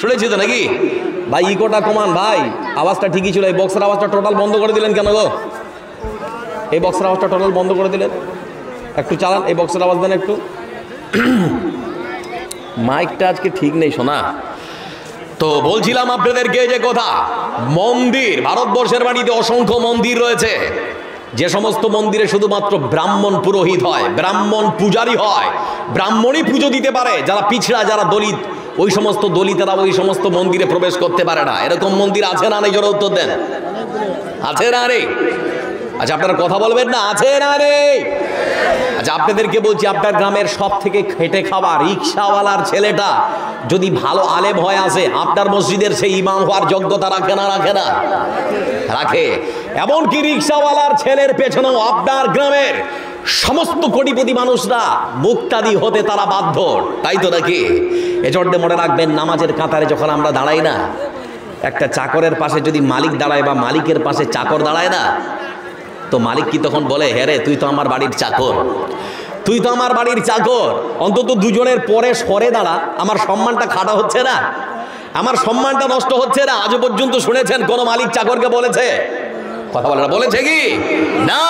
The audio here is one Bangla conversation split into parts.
শুনেছি তো নাকি ভাই? ইকোটা কমান ভাই, আওয়াজটা ঠিকই ছিল। এই বক্সের আওয়াজটা টোটাল বন্ধ করে দিলেন কেন গো? এই বক্সের আওয়াজটা টোটাল বন্ধ করে দিলেন, একটু চালান। এই বক্সের আওয়াজ দেন একটু। মাইকটা আজকে ঠিক নেই শোনা। তো বলছিলাম আপনাদেরকে যে কথা, মন্দির, ভারতবর্ষের মাটিতে অসংখ্য মন্দির রয়েছে। যে সমস্ত মন্দিরে শুধুমাত্র ব্রাহ্মণ পুরোহিত হয়, ব্রাহ্মণ পূজারি হয়, ব্রাহ্মণই পুজো দিতে পারে, যারা পিছড়া, যারা দলিত, ওই সমস্ত দলিতেরা ওই সমস্ত মন্দিরে প্রবেশ করতে পারে না। এরকম মন্দির আছে না নেই? জোরে উত্তর দেন, আছে না রে? আচ্ছা আপনারা কথা বলবেন না, আছে না রে? আচ্ছা আপনাদেরকে বলছি, আপনার গ্রামের সব থেকে খেটে খাওয়া রিক্সাওয়ালার ছেলেটা যদি ভালো আলেম হয়ে আসে, আপনার মসজিদের সেই ইমাম হওয়ার যোগ্যতা রাখে না? রাখে না? রাখে। এমনকি রিক্সাওয়ালার ছেলের পেছনেও আপনার গ্রামের সমস্ত কোটিপতি মানুষরা মুক্তাদি হতে তারা বাধ্য, তাই তো নাকি? এজন্য মনে রাখবেন, নামাজের কাতারে যখন আমরা দাঁড়াই না, একটা চাকরের পাশে যদি মালিক দাঁড়ায় বা মালিকের পাশে চাকর দাঁড়ায় না, তো মালিক কি তখন বলে, হ্যাঁ রে তুই তো আমার বাড়ির চাকর, তুই তো আমার বাড়ির চাকর, অন্তত দুজনের পরে সরে দাঁড়া, আমার সম্মানটা খাটা হচ্ছে না, আমার সম্মানটা নষ্ট হচ্ছে না? আজ পর্যন্ত শুনেছেন কোন মালিক চাকরকে বলেছে? কথা বলে না, বলেছে কি না?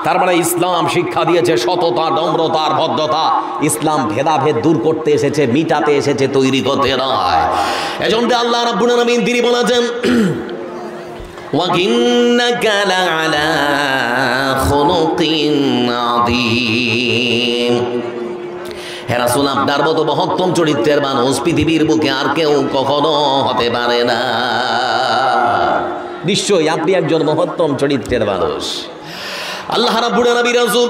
তার মানে ইসলাম শিক্ষা দিয়েছে সততা, নম্রতা আর ভদ্রতা। ইসলাম ভেদাভেদ দূর করতে এসেছে, মিটাতে এসেছে, তৈরি করতে নয়। এজন্য আল্লাহ রাব্বুল আলামিন তিনি বলেছেন, وَإِنَّكَ لَعَلَى خُلُقٍ عَظِيمٍ। হে রাসূল, আপনার মতো মহত্তম চরিত্রের মানুষ পৃথিবীর বুকে আর কেউ কখনো হতে পারে না। নিশ্চয়ই আপনি একজন মহত্তম চরিত্রের মানুষ। আল্লাহ রাব্বুল আলামিন রাসূল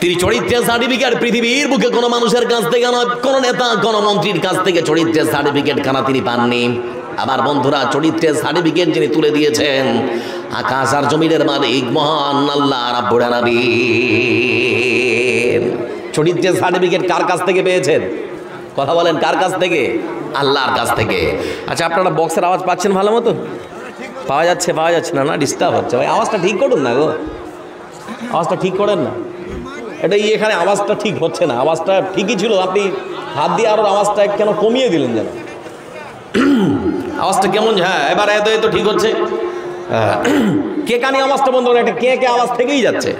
তিনি চরিত্রের সার্টিফিকেট পৃথিবীর বুকে কোনো মানুষের কাছ থেকে নয়, কোনো নেতা, কোনো মন্ত্রীর কাছ থেকে চরিত্রের সার্টিফিকেট খানা তিনি পাননি। আবার বন্ধুরা, চরিত্রের সার্টিফিকেট যিনি তুলে দিয়েছেন, আকাশ আর জমিনের মালিক মহান আল্লাহ রাব্বুল আলামিন। চরিত্রের সার্টিফিকেট কার কাছ থেকে পেয়েছেন? কথা বলেন, কার কাছ থেকে? আল্লাহর কাছ থেকে। আচ্ছা আপনারা বক্সের আওয়াজ পাচ্ছেন ভালো মতো? পাওয়া যাচ্ছে? পাওয়া যাচ্ছে না? না ডিস্টার্ব হচ্ছে ভাই, আওয়াজটা ঠিক করুন না গো, আওয়াজটা ঠিক করেন না। এটা এখানে আওয়াজটা ঠিক হচ্ছে না, আওয়াজটা ঠিকই ছিল, আপনি হাত দিয়ে আরো আওয়াজটা কেন কমিয়ে দিলেন যেন? আওয়াজটা কেমন? হ্যাঁ এবার এত ঠিক হচ্ছে। কে কানি আওয়াজটা বন্ধ করে, একটা কে কে আওয়াজ থেকেই যাচ্ছে।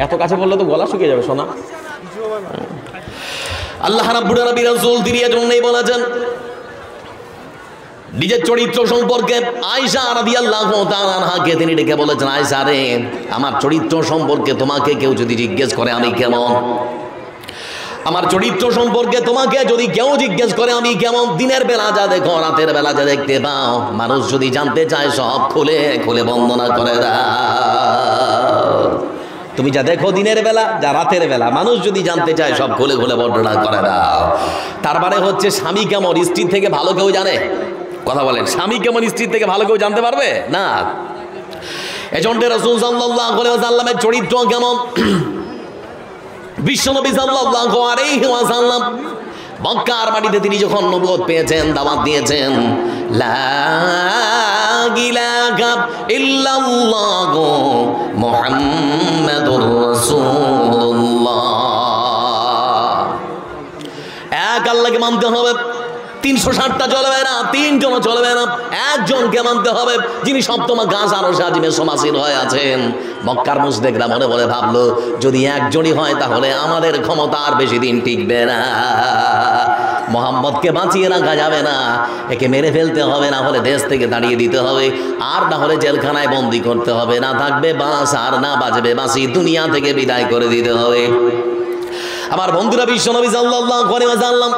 এত কাছে বললে তো গলা শুকিয়ে যাবে সোনা। আল্লাহ রাব্বুল আলামিন রাসূল তিনি এজন্যই বলেছেন নিজের চরিত্র সম্পর্কে। আয়েশা রাদিয়াল্লাহু তাআলা আনহাকে তিনি ডেকে বলেছেন, আয়েশা রে, আমার চরিত্র সম্পর্কে তোমাকে কেউ যদি জিজ্ঞেস করে আমি কেমন, আমার চরিত্র সম্পর্কে তোমাকে যদি কেউ জিজ্ঞেস করে আমি কেমন, দিনের বেলা যা দেখো, রাতের বেলা যা দেখতে পাও, মানুষ যদি জানতে চায় সব খুলে খুলে বর্ণনা করে দাও। তুমি যা দেখো দিনের বেলা, যা রাতের বেলা, মানুষ যদি জানতে চায় সব খুলে খুলে বর্ণনা করে দাও। তার মানে হচ্ছে স্বামী কেমন স্ত্রীর থেকে ভালো কেউ জানে? কথা বলেন, স্বামী কেমন স্ত্রীর থেকে ভালো কেউ জানতে পারবে না। এজন্য রাসূল সাল্লাল্লাহু আলাইহি ওয়াসাল্লামের চরিত্র কেমন, বিশ্বনবী সাল্লাল্লাহু আলাইহি ওয়াসাল্লাম মক্কার মাটিতে তিনি যখন নবুয়ত পেয়েছেন, দাওয়াত দিয়েছেন, লা ইলাহা ইল্লাল্লাহু মুহাম্মাদুর রাসূলুল্লাহ। এক আল্লাহকে মানতে হবে, 360টা চলবে না, 3 জন চলবে না, একজনকে মানতে হবে, যিনি সপ্তম গাছ আরশে আজিমের সমাসীন হয়ে আছেন। মক্কার মুশরিকরা মনে মনে ভাবলো, যদি একজনই হয় তাহলে আমাদের ক্ষমতা আর বেশি দিন টিকবে না, মুহাম্মদকে বাঁচিয়ে রাখা যাবে না, একে মেরে ফেলতে হবে, না হলে দেশ থেকে তাড়িয়ে দিতে হবে, আর না হলে জেলখানায় বন্দি করতে হবে, না থাকবে বাঁশ আর না বাজবে বাঁশি, দুনিয়া থেকে বিদায় করে দিতে হবে। আমার বন্ধুরা, বিশ্বনবী সাল্লাল্লাহু আলাইহি ওয়াসাল্লাম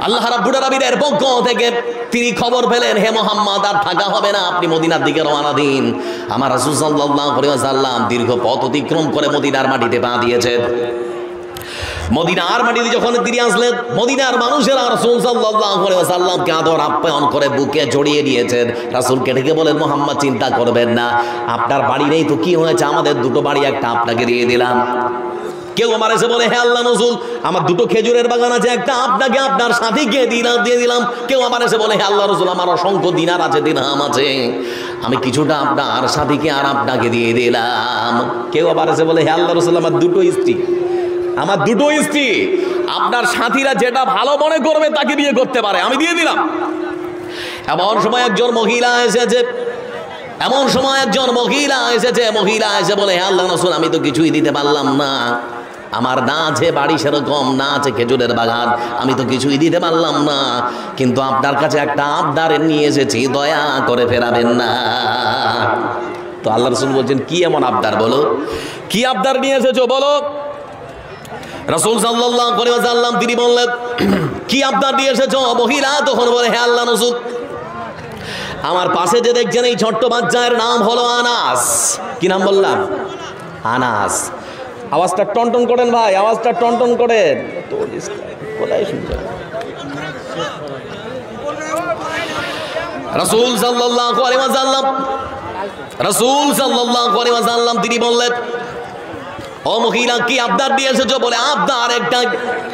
আল্লাহ রাব্বুল আলামিনের পক্ষ থেকে তিনি খবর পেলেন, হে মুহাম্মদ আর থাকা হবে না, আপনি মদিনার দিকে রওনা দিন। আমার রাসূল সাল্লাল্লাহু আলাইহি ওয়াসাল্লাম দীর্ঘ পথ অতিক্রম করে মদিনার মাটিতে পা দিয়েছেন। মদিনার মাটিতে যখন তিনি আসলেন, মদিনার মানুষেরা রাসূল সাল্লাল্লাহু আলাইহি ওয়াসাল্লামকে আদর আপ্যায়ন করে বুকে জড়িয়ে নিয়েছেন। রাসূলকে ডেকে বলেন, মুহাম্মদ চিন্তা করবেন না, আপনার বাড়ি নেই তো কি হয়েছে, আমাদের দুটো বাড়ি একটা আপনাকে দিয়ে দিলাম। কেউ আমার এসে বলে, হে আল্লাহ রাসূল, আমার দুটো খেজুরের বাগান আছে, একটা আপনাকে আপনার সাথীকে দিয়ে দিলাম। কেউ আমার এসে বলে, হে আল্লাহ রাসূল, আমার অসংখ্য দিনার আছে, দিরহাম আছে, আমি কিছুটা আপনার সাথীকে আর আপনাকে দিয়ে দিলাম। কেউ আবার এসে বলে, হে আল্লাহ রাসূল, আমার দুটো স্ত্রী, আপনার সাথীরা যেটা ভালো মনে করবে তাকে বিয়ে করতে পারে, আমি দিয়ে দিলাম। এমন সময় একজন মহিলা এসেছে, মহিলা এসে বলে, হে আল্লাহর রাসূল, আমি তো কিছুই দিতে পারলাম না, আমার না আছে বাড়ি সেরকম, না আছে খেজুরের বাগান, আমি তো কিছুই দিতে পারলাম না, কিন্তু আপনার কাছে একটা আবদার নিয়ে এসেছি, দয়া করে ফেরাবেন না। তো আল্লাহ রাসূল বলছেন, কি এমন আবদার বলো, কি আবদার নিয়ে এসেছো বলো। রাসূল সাল্লাল্লাহু আলাইহি ওয়াসাল্লাম তিনি বললেন, কি আবদার নিয়ে এসেছো? মহিলা তখন বলে, হে আল্লাহর রাসূল, আমার পাশে যে দেখছেন এই ছোট্ট বাচ্চার নাম হলো আনাস। কি নাম বললাম? আনাস। আওয়াজটা টনটন করেন ভাই, আওয়াজটা টনটন করেন। কোথায় শুনছেন? রাসূল সাল্লাল্লাহু আলাইহি ওয়াসাল্লাম তিনি বললেন, ও মহিলা, কি আবদার দিয়ে এসেছো? বলে, আবদার একটা,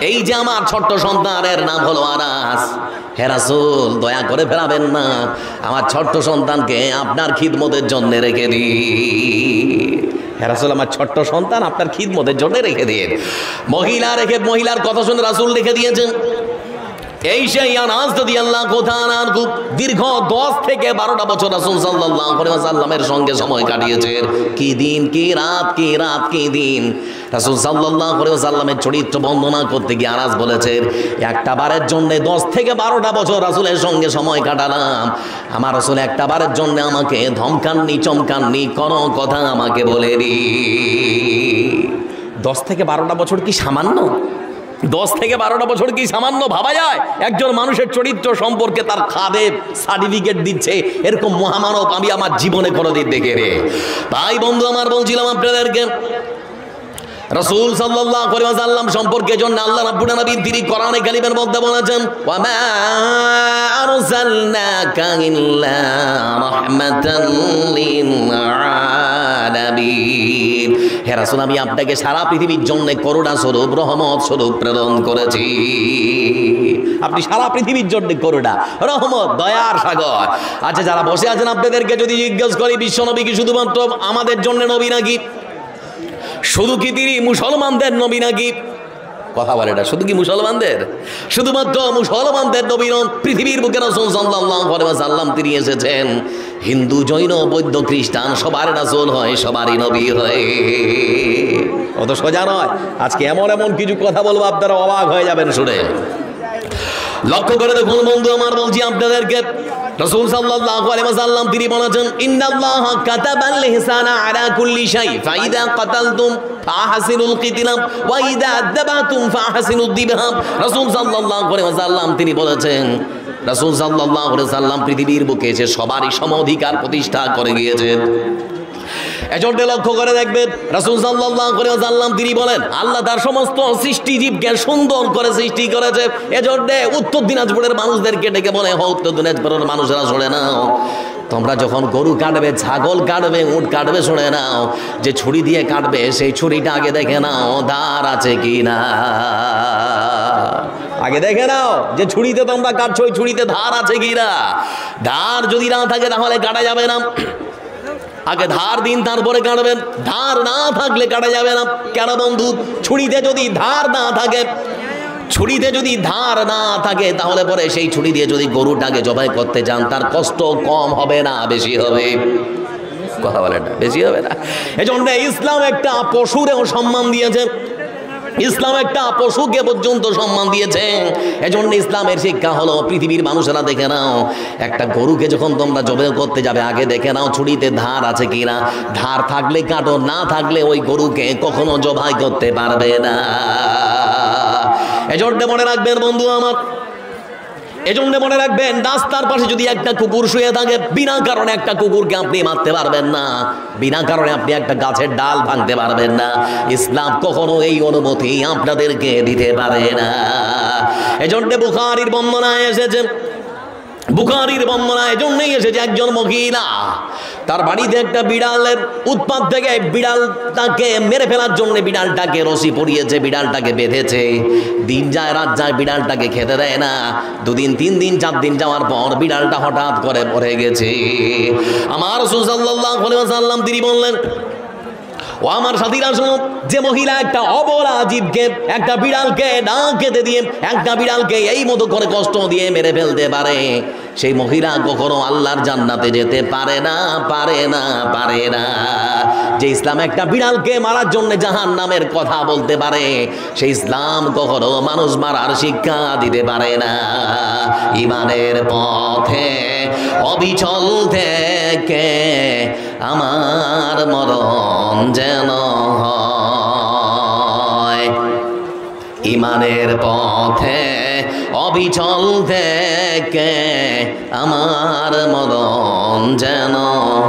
এই যে আমার ছোট্ট সন্তানের নাম হলো আনাস, হে রাসূল দয়া করে ফেরাবেন না, আমার ছোট্ট সন্তানকে আপনার খিদমতের জন্য রেখে দিন। হে রাসূল, আমার ছোট্ট সন্তান আপনার খিদমতের জন্য রেখে দিন। মহিলার কথা শুনে রাসূল রেখে দিয়েছেন। এই সেই আনাস রাদিয়াল্লাহু তাআলা আনহু দীর্ঘ 10 থেকে 12টা বছর রাসূল সাল্লাল্লাহু আলাইহি ওয়াসাল্লামের সঙ্গে সময় কাটিয়েছেন। কি দিন, কি রাত, কি রাত, কি দিন। রাসূল সাল্লাল্লাহু আলাইহি ওয়াসাল্লামের চরিত্র বর্ণনা করতে গিয়ে আনাস বলেছেন, একটা বারের জন্য 10 থেকে 12টা বছর রাসূলের সঙ্গে সময় কাটালাম, আমার রাসূল একটা বারের জন্য আমাকে ধমকাননি, চমকাননি, কোনো কথা আমাকে বলেনি। 10 থেকে 12টা বছর কি সামান্য? 10 থেকে 12টা বছর কি সামান্য ভাবা যায়? একজন মানুষের চরিত্র সম্পর্কে তার খাদেম সার্টিফিকেট দিচ্ছে, এরকম মহামানব আমি আমার জীবনে কোনোদিন দেখে রে। ভাই বন্ধু আমার, বলছিলাম আপনাদেরকে রাসূল সাল্লাল্লাহু আলাইহি ওয়াসাল্লাম সম্পর্কে জন্য আল্লাহ রাব্বুল আলামিন তিনি কোরআনে কারীমের মধ্যে বলেছেন, ওয়া মা আরসালনাকা ইল্লা রাহমাতান লিল আলামিন। হে রাসূল, আমি আপনাকে সারা পৃথিবীর জন্য করুণা স্বরূপ, রহমত স্বরূপ প্রেরণ করেছি। আপনি সারা পৃথিবীর জন্য করুণা, রহমত, দয়ার সাগর। আচ্ছা, যারা বসে আছেন আপনাদেরকে যদি জিজ্ঞেস করি, বিশ্বনবী কি শুধুমাত্র আমাদের জন্য নবী নাকি? শুধু কি তিনি মুসলমানদের নবী নাকি? কথা বলে এটা, শুধু কি মুসলমানদের? শুধুমাত্র মুসলমানদের নবী নন, পৃথিবীর বুকে রাসূল সাল্লাল্লাহু আলাইহি ওয়াসাল্লাম তিনি এসেছেন। হিন্দু, জৈন, বৌদ্ধ, খ্রিস্টান সবার রাসূল হয়, সবারই নবী হয়। অত সোজা নয়। আজকে এমন এমন কিছু কথা বলবো আপনারা অবাক হয়ে যাবেন শুনে। লক্ষ্য করে দেখুন বন্ধু আমার, বলছি আপনাদেরকে, রাসূল সাল্লাল্লাহু আলাইহি ওয়াসাল্লাম তিনি বলেছেন, ইন্নাল্লাহা কাতাবাল ইহসানা আলা কুল্লি শাই, ফাইদা কাতালতুম ফাহসিনুল কিতলা ওয়া ইযা আযাবাতুম ফাহসিনুদ দিবহা। রাসূল সাল্লাল্লাহু আলাইহি ওয়াসাল্লাম তিনি বলেছেন, রাসূল সাল্লাল্লাহু আলাইহি ওয়াসাল্লাম পৃথিবীর বুকে এসে সবারই সম অধিকার প্রতিষ্ঠা করে গিয়েছেন। এজন্য লক্ষ্য করে দেখবেন, রাসূল সাল্লাল্লাহু আলাইহি ওয়াসাল্লাম তিনি বলেন, আল্লাহ তার সমস্ত সৃষ্টিজীবকে সুন্দর করে সৃষ্টি করেছে। এজন্য উত্তর দিনাজপুরের মানুষদেরকে ডেকে বলে, উত্তর দিনাজপুরের মানুষেরা শুনে নাও, তোমরা যখন গরু কাটবে, ছাগল কাটবে, উট কাটবে, শুনে নাও, যে ছুরি দিয়ে কাটবে সেই ছুরিটা আগে দেখে নাও ধার আছে কি না। আগে দেখে নাও যে ছুরিতে তোমরা কাটছো, ওই ছুরিতে ধার আছে কি না। ধার যদি না থাকে তাহলে কাটা যাবে না। আগে ধার দিন, তারপরে কাটবেন। ধার না থাকলে কাটা যাবে না। কেন বন্ধু? ছুরিতে যদি ধার না থাকে, ছুরিতে যদি ধার না থাকে তাহলে পরে সেই ছুরি দিয়ে যদি গরুটাকে জবাই করতে যান, তার কষ্ট কম হবে না বেশি হবে? কথা বলে না, বেশি হবে না। এজন্য ইসলাম একটা পশুরেও সম্মান দিয়েছে, ইসলাম একটা পশুকে পর্যন্ত সম্মান দিয়েছে। এজন্য ইসলামের শিক্ষা হলো, পৃথিবীর মানুষেরা দেখে নাও, একটা গরুকে যখন তোমরা জবাই করতে যাবে আগে দেখে নাও ছুরিতে ধার আছে কিনা। ধার থাকলে কাটো, না থাকলে ওই গরুকে কখনো জবাই করতে পারবে না। এজন্য মনে রাখবেন বন্ধু আমার, এজন্য মনে রাখবেন, রাস্তার পাশে যদি একটা কুকুর শুয়ে থাকে, বিনা কারণে একটা কুকুরকে আপনি মারতে পারবেন না, বিনা কারণে আপনি একটা গাছের ডাল ভাঙতে পারবেন না। ইসলাম কখনো এই অনুমতি আপনাদেরকে দিতে পারে না। এজন্য বুখারীর বর্ণনায় এসেছে, বুখারীর বর্ণনা এজন্যই এসেছে, একজন মহিলা তার বাড়িতে একটা বিড়ালের উৎপাত থেকে বিড়ালটাকে মেরে ফেলার জন্য বিড়ালটাকে রশি পরিয়েছে, বিড়ালটাকে বেঁধেছে। দিন যায় রাত যায়, বিড়ালটাকে খেতে দেয় না। 2 দিন 3 দিন 4 দিন যাওয়ার পর বিড়ালটা হঠাৎ করে মরে গেছে। আমার রাসূল সাল্লাল্লাহু আলাইহি ওয়াসাল্লাম তিনি বললেন, ও আমার সাথীরা শোনো, যে মহিলা একটা অবলা জীবকে, একটা বিড়ালকে না খেতে দিয়ে, একটা বিড়ালকে এই মতো করে কষ্ট দিয়ে মেরে ফেলতে পারে, সেই মহিলা কখনো আল্লাহর জান্নাতে যেতে পারে না, পারে না, পারে না। যে ইসলাম একটা বিড়ালকে মারার জন্য জাহান্নামের কথা বলতে পারে, সেই ইসলাম কখনো মানুষ মারার শিক্ষা দিতে পারে না। ঈমানের পথে অবিচল থেকে আমার মরণ যেন হয়, ঈমানের পথে অবিচল থেকে আমার মরণ যেন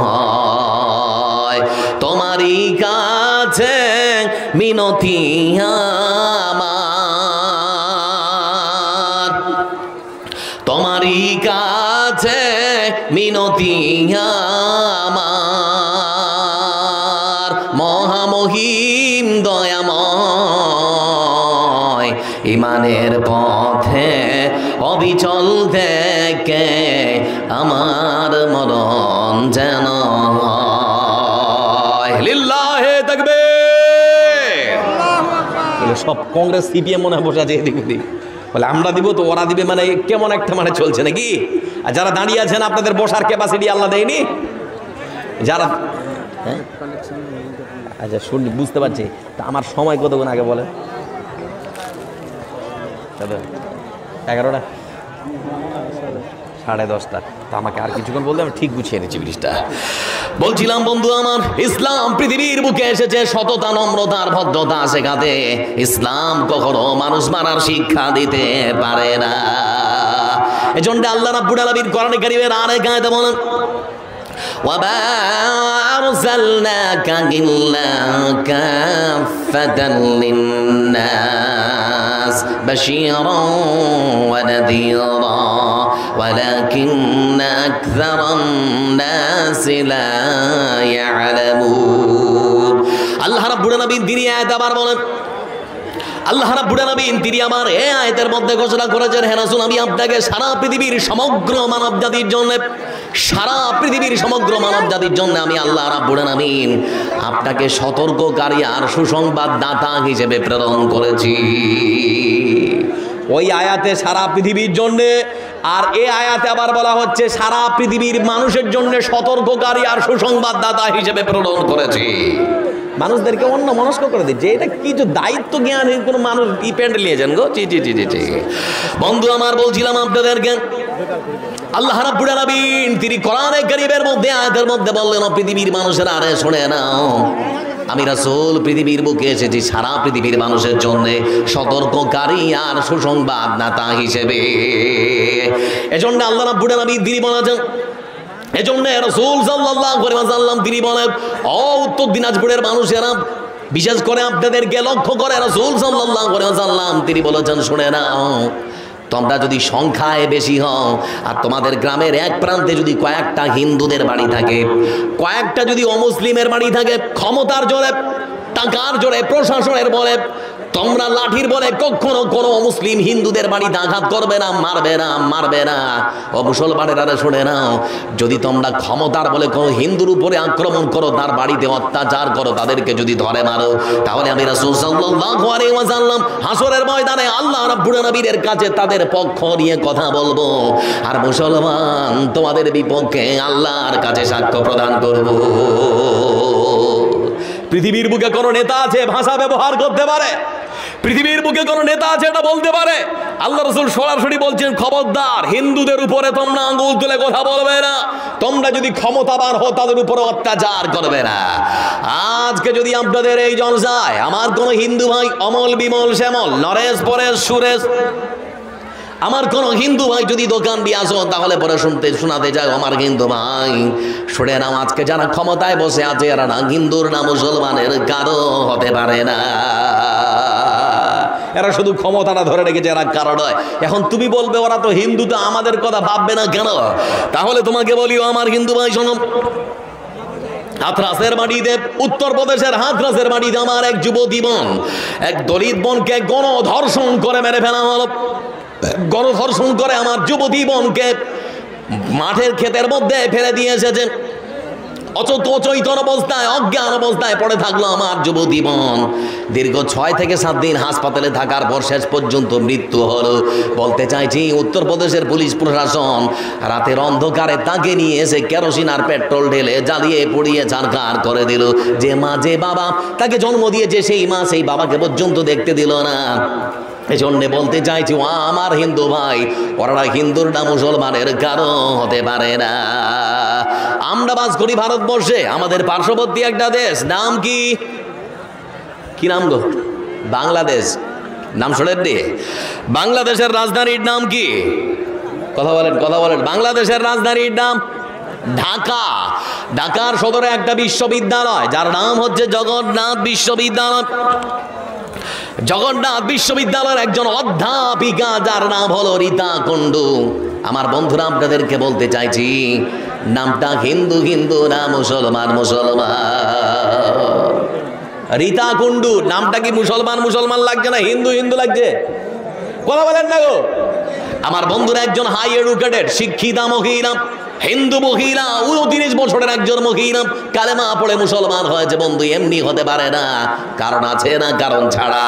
হয়। তোমারই কাছে মিনতি আমার, তোমারই কাছে মিনতি আমার, মহামহিম দয়াময়, ঈমানের পথে অবিচল থেকে আমার মরণ যেন হয়। লিল্লাহে তাকবীর। সব কংগ্রেস সিপিএম মনে বসে আছে এদিক ওদিক, বলে আমরা দিব তো ওরা দিবে, মানে কেমন একটা মানে চলছে নাকি? আর যারা দাঁড়িয়ে আছেন আপনাদের বসার ক্যাপাসিটি আল্লাহ দেয়নি? যারা আচ্ছা শুনি, বুঝতে পারছি। তা আমার সময় কতক্ষণ আগে বলে? 11টা 10:30। তা আমাকে আর কিছুক্ষণ বললে আমি ঠিক গুছিয়ে নিচ্ছি ব্রিজটা। বলছিলাম বন্ধু আমার, ইসলাম পৃথিবীর বুকে এসেছে সততা, নম্রতার, ভদ্রতা শেখাতে। ইসলাম কখনো মানুষ মারার শিক্ষা দিতে পারে না। এজন্য আল্লাহ রাব্বুল আলামিন কোরআনে কারীমের আরেক আয়াতে বলেন, وما أرسلناك إلا كافة للناس بشيرا ونذيرا ولكن أكثر الناس لا يعلمون। আল্লাহ রাব্বুল আলামিন তিনি আয়াত আবার বলেন, আল্লাহ রাব্বুল আলামিন তিনি আমার এই আয়াতের মধ্যে ঘোষণা করেছেন, হে রাসূল আমি আপনাকে সারা পৃথিবীর সমগ্র মানব জাতির জন্য, সারা পৃথিবীর সমগ্র মানব জাতির জন্য আমি আল্লাহ রাব্বুল আলামিন আপনাকে সতর্ককারী আর সুসংবাদ দাতা হিসেবে প্রেরণ করেছি। ওই আয়াতে সারা পৃথিবীর জন্য, আর এই আয়াতে আবার বলা হচ্ছে সারা পৃথিবীর মানুষের জন্য সতর্ককারী আর সুসংবাদ দাতা হিসেবে প্রেরণ করেছি। মানুষদেরকে অন্য মনস্ক করে দিচ্ছে, এটা কিছু দায়িত্ব জ্ঞান কোনো মানুষ ডিপেন্ড নিয়েছেন গো। জি জি জি জি জি বন্ধু আমার, বলছিলাম আপনাদেরকে আল্লাহ রাব্বুল আলামিন তিনি কোরআনে কারীমের মধ্যে আয়াতের মধ্যে বললেন, ও পৃথিবীর মানুষেরা আরে শুনে নাও, আমি রাসূল পৃথিবীর বুকে এসেছি সারা পৃথিবীর মানুষের জন্য সতর্ককারী আর সুসংবাদ দাতা হিসেবে। এজন্য আল্লাহ রাব্বুল আলামিন তিনি বলেছেন, এজন্য রাসূল সাল্লাল্লাহু আলাইহি ওয়াসাল্লাম তিনি বলেন, ও উত্তর দিনাজপুরের মানুষেরা, বিশেষ করে আপনাদেরকে লক্ষ্য করে রাসূল সাল্লাল্লাহু আলাইহি ওয়াসাল্লাম তিনি বলেছেন, শুনে নাও, তোমরা যদি সংখ্যায় বেশি হও আর তোমাদের গ্রামের এক প্রান্তে যদি কয়েকটা হিন্দুদের বাড়ি থাকে, কয়েকটা যদি অমুসলিমের বাড়ি থাকে, ক্ষমতার জোরে, টাকার জোরে, প্রশাসনের বলে তোমরা লাঠির বলে কখনো কোনো মুসলিম হিন্দুদের বাড়িতে আঘাত করবে না, মারবে না, মারবে না। ও মুসলমানেরা শুনে নাও, যদি তোমরা ক্ষমতার বলে কোনো হিন্দুর উপরে আক্রমণ করো, তার বাড়িতে অত্যাচার করো, তাদেরকে যদি ধরে মারো, তাহলে আমি রাসূল সাল্লাল্লাহু আলাইহি ওয়াসাল্লাম হাসরের ময়দানে আল্লাহ রাব্বুল আলামিনের কাছে তাদের পক্ষ নিয়ে কথা বলবো, আর মুসলমান তোমাদের বিপক্ষে আল্লাহর কাছে সাক্ষ্য প্রদান করব। পৃথিবীর বুকে কোনো নেতা আছে ভাষা ব্যবহার করতে পারে? পৃথিবীর বুকে কোনো নেতা আছে এটা বলতে পারে? আল্লাহ রাসূল সরাসরি বলছেন, খবরদার হিন্দুদের উপরে তোমরা আঙ্গুল তুলে কথা বলবে না, তোমরা যদি ক্ষমতাবান হও তাদের উপরে অত্যাচার করবে না। আজকে যদি আপনাদের এই জলসায় আমার কোনো হিন্দু ভাই, অমল, বিমল, শ্যামল, নরেশ, পরেশ, সুরেশ, আমার কোনো হিন্দু ভাই যদি দোকান দিয়ে আসো, তাহলে পরে শোনাতে যাও, আমার হিন্দু ভাই শুনে নাও, আজকে যারা ক্ষমতায় বসে আছে এরা না হিন্দুর না মুসলমানের কারো হতে পারে না, এরা শুধু ক্ষমতাটা ধরে রেখেছে, এরা কারো নয়। এখন তুমি বলবে ওরা তো হিন্দু, তো আমাদের কথা ভাববে না কেন? তাহলে তোমাকে বলিও আমার হিন্দু ভাই শোনো, হাথরাসের মাটিতে, উত্তরপ্রদেশের হাথরাসের মাটিতে আমার এক যুবতী বোন, এক দলিত বোনকে গণধর্ষণ করে মেরে ফেলা হলো। গণধর্ষণ করে আমার যুবতী বোনকে মাঠের ক্ষেতের মধ্যে ফেলে দিয়ে এসেছে। অচৈতন্য অবস্থায়, অজ্ঞান অবস্থায় পড়ে থাকলো আমার যুবতী বোন। দীর্ঘ 6 থেকে 7 দিন হাসপাতালে থাকার পর শেষ পর্যন্ত মৃত্যু হলো। বলতে চাইছি, উত্তরপ্রদেশের পুলিশ প্রশাসন রাতের অন্ধকারে তাকে নিয়ে এসে কেরোসিন আর পেট্রোল ঢেলে জ্বালিয়ে পুড়িয়ে ছারখার করে দিল। যে মা, যে বাবা তাকে জন্ম দিয়েছে, সেই মা সেই বাবাকে পর্যন্ত দেখতে দিল না। এই জন্যে বলতে চাইছি, ও আমার হিন্দু ভাই, ওরা হিন্দুর না মুসলমানের কারণ হতে পারে না। আমরা বাস করি ভারতবর্ষে, আমাদের পার্শ্ববর্তী একটা দেশ, নাম কি? কি নাম গো? বাংলাদেশ। নাম শোনেন রে? বাংলাদেশের রাজধানীর নাম কি? কথা বলেন, কথা বলেন। বাংলাদেশের রাজধানীর নাম ঢাকা। ঢাকার সদরে একটা বিশ্ববিদ্যালয় যার নাম হচ্ছে জগন্নাথ বিশ্ববিদ্যালয়। জগন্নাথ বিশ্ববিদ্যালয়ের একজন অধ্যাপিকা যার নাম হলো রীতা কুণ্ডু। আমার বন্ধুরা, আপনাদেরকে বলতে চাইছি, নামটা হিন্দু হিন্দু না মুসলমান মুসলমান। রীতা কুণ্ডু নামটা কি মুসলমান মুসলমান লাগছে না হিন্দু হিন্দু লাগছে? কথা বলেন না গো। আমার বন্ধুরা, একজন হাই এডুকেটেড শিক্ষিতা মহিলা, হিন্দু মহিলা, 29 বছরের একজন মহিলা কালেমা পড়ে মুসলমান হয়েছে। বন্ধু, এমনি হতে পারে না, কারণ আছে না, কারণ ছাড়া।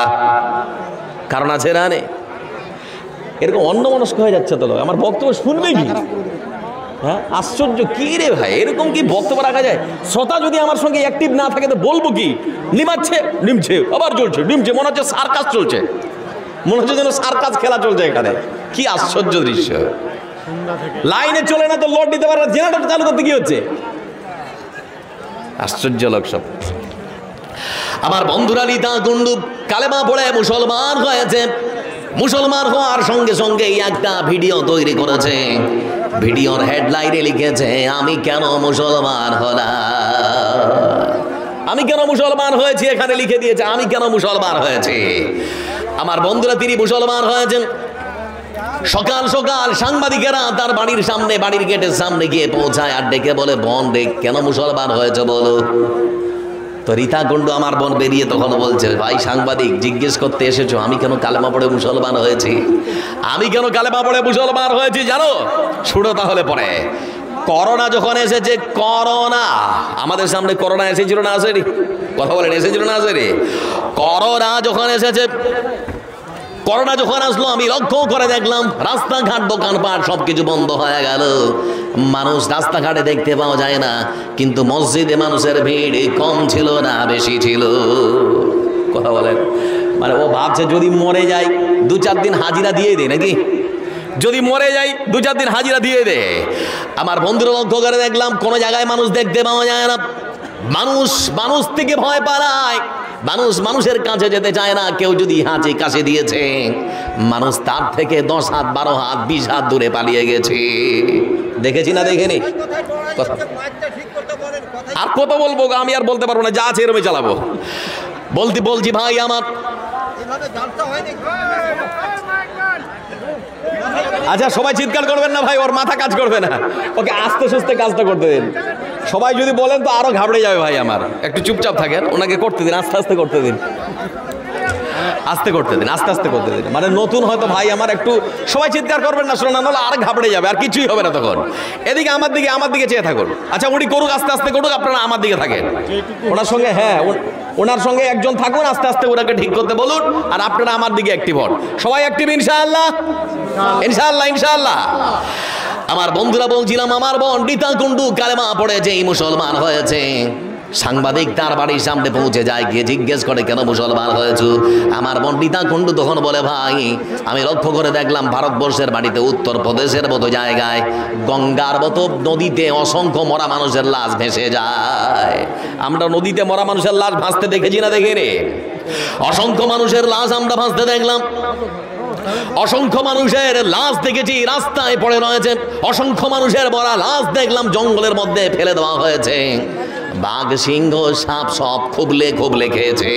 কারণ আছে না? এরকম অন্যমনস্ক হয়ে যাচ্ছে তো লোক। আমার বক্তব্য শুনবে কি? হ্যাঁ, আশ্চর্য। কি রে ভাই, এরকম কি বক্তব্য রাখা যায়? শ্রোতা যদি আমার সঙ্গে অ্যাক্টিভ না থাকে তো বলবো কি? নিমাচ্ছে, নিমছে, আবার জ্বলছে, নিমছে, মনে হচ্ছে সার্কাস চলছে, মনে হচ্ছে যেন সার্কাস খেলা চলছে এখানে। কি আশ্চর্য দৃশ্য! লাইনে চলে না তো লোড দিতে পারে না, জেনারেটর চালু করতে কি হচ্ছে? আশ্চর্য লোক সব। আমার বন্ধুরা, রীতা কুণ্ডু কালেমা পড়ে মুসলমান হয়েছে। মুসলমান হওয়ার সঙ্গে সঙ্গে একটা ভিডিও তৈরি করেছে। ভিডিওর হেডলাইনে লিখেছে, আমি কেন মুসলমান হলাম, আমি কেন মুসলমান হয়েছি। এখানে লিখে দিয়েছে, আমি কেন মুসলমান হয়েছি। আমার বন্ধুরা, তিনি মুসলমান হয়েছেন। সকাল সকাল সাংবাদিকেরা তার বাড়ির সামনে, বাড়ির গেটের সামনে গিয়ে পৌঁছায় আর ডেকে বলে, বোন রে, কেন মুসলমান হয়েছে বলো। তো রীতা কুণ্ডু আমার বোন বেরিয়ে তখন বলছে, ভাই সাংবাদিক, জিজ্ঞেস করতে এসেছো আমি কেন কালেমা পড়ে মুসলমান হয়েছি। আমি কেন কালেমা পড়ে মুসলমান হয়েছি জানো? শুনো তাহলে পরে। করোনা যখন এসেছে, করোনা আমাদের সামনে, করোনা এসেছিল না আসেনি? কথা বলেন, এসেছিল না আসেনি? করোনা যখন এসেছে, করোনা যখন আসলো, আমি লক্ষ্য করে দেখলাম রাস্তাঘাট, দোকানপাট সবকিছু বন্ধ হয়ে গেল। মানুষ রাস্তাঘাটে দেখতে পাওয়া যায় না, কিন্তু মসজিদে মানুষের ভিড় কম ছিল না, বেশি ছিল। কথা বলেন, মানে ও ভাবছে যদি মরে যাই 2-4 দিন হাজিরা দিয়ে দেয় নাকি, যদি মরে যাই 2-4 দিন হাজিরা দিয়ে দে। আমার বন্ধুরা, লক্ষ্য করে দেখলাম কোনো জায়গায় মানুষ দেখতে পাওয়া যায় না। মানুষ মানুষ থেকে ভয় পালায়, মানুষ মানুষের কাছে যেতে চায় না। কেউ যদি হাঁচি কাশি দিয়েছে, মানুষ তার থেকে 10 হাত 12 হাত 20 হাত দূরে পালিয়ে গেছে। দেখেছি না দেখেনি? আর কত বলবো, আমি আর বলতে পারবো না, যা আছে এরমই চালাবো। বলছি ভাই আমার, আচ্ছা সবাই চিৎকার করবেন না ভাই, ওর মাথা কাজ করবে না, ওকে আস্তে সুস্তে কাজটা করতে দিন। সবাই যদি বলেন তো আরো ঘাবড়ে যাবে ভাই আমার। একটু চুপচাপ থাকেন, ওনাকে করতে দিন, আস্তে আস্তে করতে দিন, আস্তে করতে দিন, আস্তে আস্তে করতে দিন। মানে নতুন হয়তো ভাই আমার, একটু সবাই চিৎকার করবেন না, শোনা নাহলে আর ঘাবড়ে যাবে, আর কিছুই হবে না তখন। এদিকে আমার দিকে চেয়ে থাকুন। আচ্ছা উনি করুক, আস্তে আস্তে করুক, আপনারা আমার দিকে থাকেন। ওনার সঙ্গে, হ্যাঁ ওনার সঙ্গে একজন থাকুন, আস্তে আস্তে ওনাকে ঠিক করতে বলুন, আর আপনারা আমার দিকে অ্যাক্টিভ হন। সবাই অ্যাক্টিভ ইনশাআল্লাহ, ইনশাআল্লাহ, ইনশাআল্লাহ। আমার বন্ধুরা, বলছিলাম আমার বোন রীতা কুণ্ডু কালেমা পড়েছে, মুসলমান হয়েছে। সাংবাদিক তার বাড়ির সামনে পৌঁছে যায়, গিয়ে জিজ্ঞেস করে কেন মুসলমান হয়েছো। আমার বোন রীতা কুণ্ডু তখন বলে, ভাই আমি লক্ষ্য করে দেখলাম ভারতবর্ষের বাড়িতে, উত্তরপ্রদেশের মতো জায়গায় গঙ্গার মতো নদীতে অসংখ্য মরা মানুষের লাশ ভেসে যায়। আমরা নদীতে মরা মানুষের লাশ ভাসতে দেখেছি না দেখেনি? অসংখ্য মানুষের লাশ আমরা ভাসতে দেখলাম। অসংখ্য মানুষের লাশ দেখেছি রাস্তায় পড়ে রয়েছে, অসংখ্য মানুষের মরা লাশ দেখলাম জঙ্গলের মধ্যে ফেলে দেওয়া হয়েছে। বাঘ, সিংহ, সাপ সব খুবলে খুবলে খেয়েছে।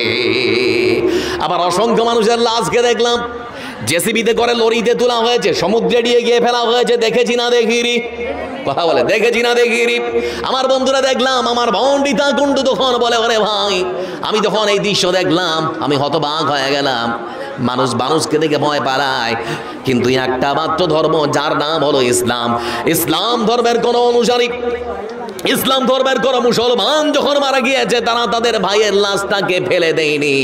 আবার অসংখ্য মানুষের লাশকে দেখলাম জেসিবিতে করে লরিতে তোলা হয়েছে, সমুদ্রে গিয়ে ফেলা হয়েছে। দেখেছি না দেখিনি? কথা বলে, দেখেছি না দেখিনি? আমার বন্ধুরা, দেখলাম আমার বোন রীতা কুণ্ডু তখন বলে, ওরে ভাই আমি যখন এই দৃশ্য দেখলাম আমি হতবাক হয়ে গেলাম। মানুষ মানুষকে দেখে ভয় পালায়, কিন্তু একটা মাত্র ধর্ম যার নাম হলো ইসলাম। ইসলাম ধর্মের কোন অনুসারী, ইসলাম ধর্মের কোন মুসলমান যখন মারা গিয়েছে তারা তাদের ভাইয়ের লাশটাকে ফেলে দেয়নি,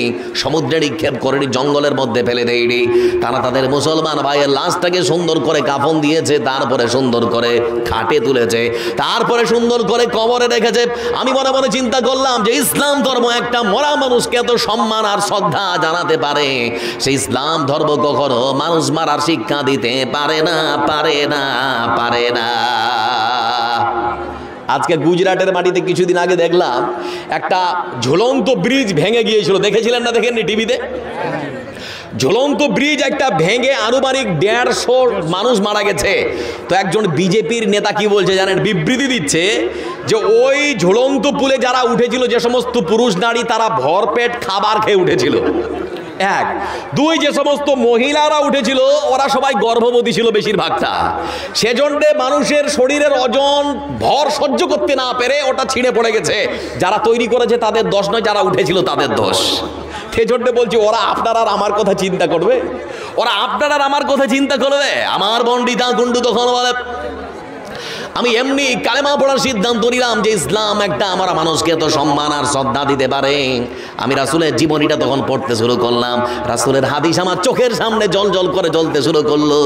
সমুদ্রে নিক্ষেপ করে জঙ্গলের মধ্যে ফেলে দেয়নি, তারা তাদের মুসলমান ভাইয়ের লাশটাকে সুন্দর করে কাফন দিয়েছে, তারপরে সুন্দর করে খাটে তুলেছে, তারপরে সুন্দর করে কবরে রেখেছে। আমি মনে মনে চিন্তা করলাম যে ইসলাম ধর্ম একটা মরা মানুষকে এত সম্মান আর শ্রদ্ধা জানাতে পারে, সেই ইসলাম ধর্ম কখনো মানুষ মারার শিক্ষা দিতে পারে না, পারে না, পারে না। আজকে গুজরাটের মাটিতে কিছুদিন আগে দেখলাম একটা ঝুলন্ত ব্রিজ ভেঙে গিয়েছিল, দেখেছিলেন না দেখেননি টিভিতে? ঝুলন্ত ব্রিজ একটা ভেঙে আনুমানিক 150 মানুষ মারা গেছে। তো একজন বিজেপির নেতা কি বলছে জানেন, বিবৃতি দিচ্ছে যে ওই ঝুলন্ত পুলে যারা উঠেছিল, যে সমস্ত পুরুষ নারী তারা ভরপেট খাবার খেয়ে উঠেছিল, এক। দুই, যে সমস্ত মহিলারা উঠেছিল ওরা সবাই গর্ভবতী ছিল বেশিরভাগটা, সেজন্য মানুষের শরীরের ওজন ভর সহ্য করতে না পেরে ওটা ছিঁড়ে পড়ে গেছে। যারা তৈরি করেছে তাদের দোষ নয়, যারা উঠেছিল তাদের দোষ। সেজন্য বলছি ওরা আপনার আর আমার কথা চিন্তা করবে, ওরা আপনার আর আমার কথা চিন্তা করবে? আমার বন্ডিতা কুন্ডু তখন বলে আমি এমনি কালেমা পড়ার সিদ্ধান্ত নিলাম যে ইসলাম একটা আমার মানুষকে এত সম্মান আর শ্রদ্ধা দিতে পারে। আমি রাসূলের জীবনীটা তখন পড়তে শুরু করলাম, রাসূলের হাদিস আমার চোখের সামনে জল জল করে জ্বলতে শুরু করলো।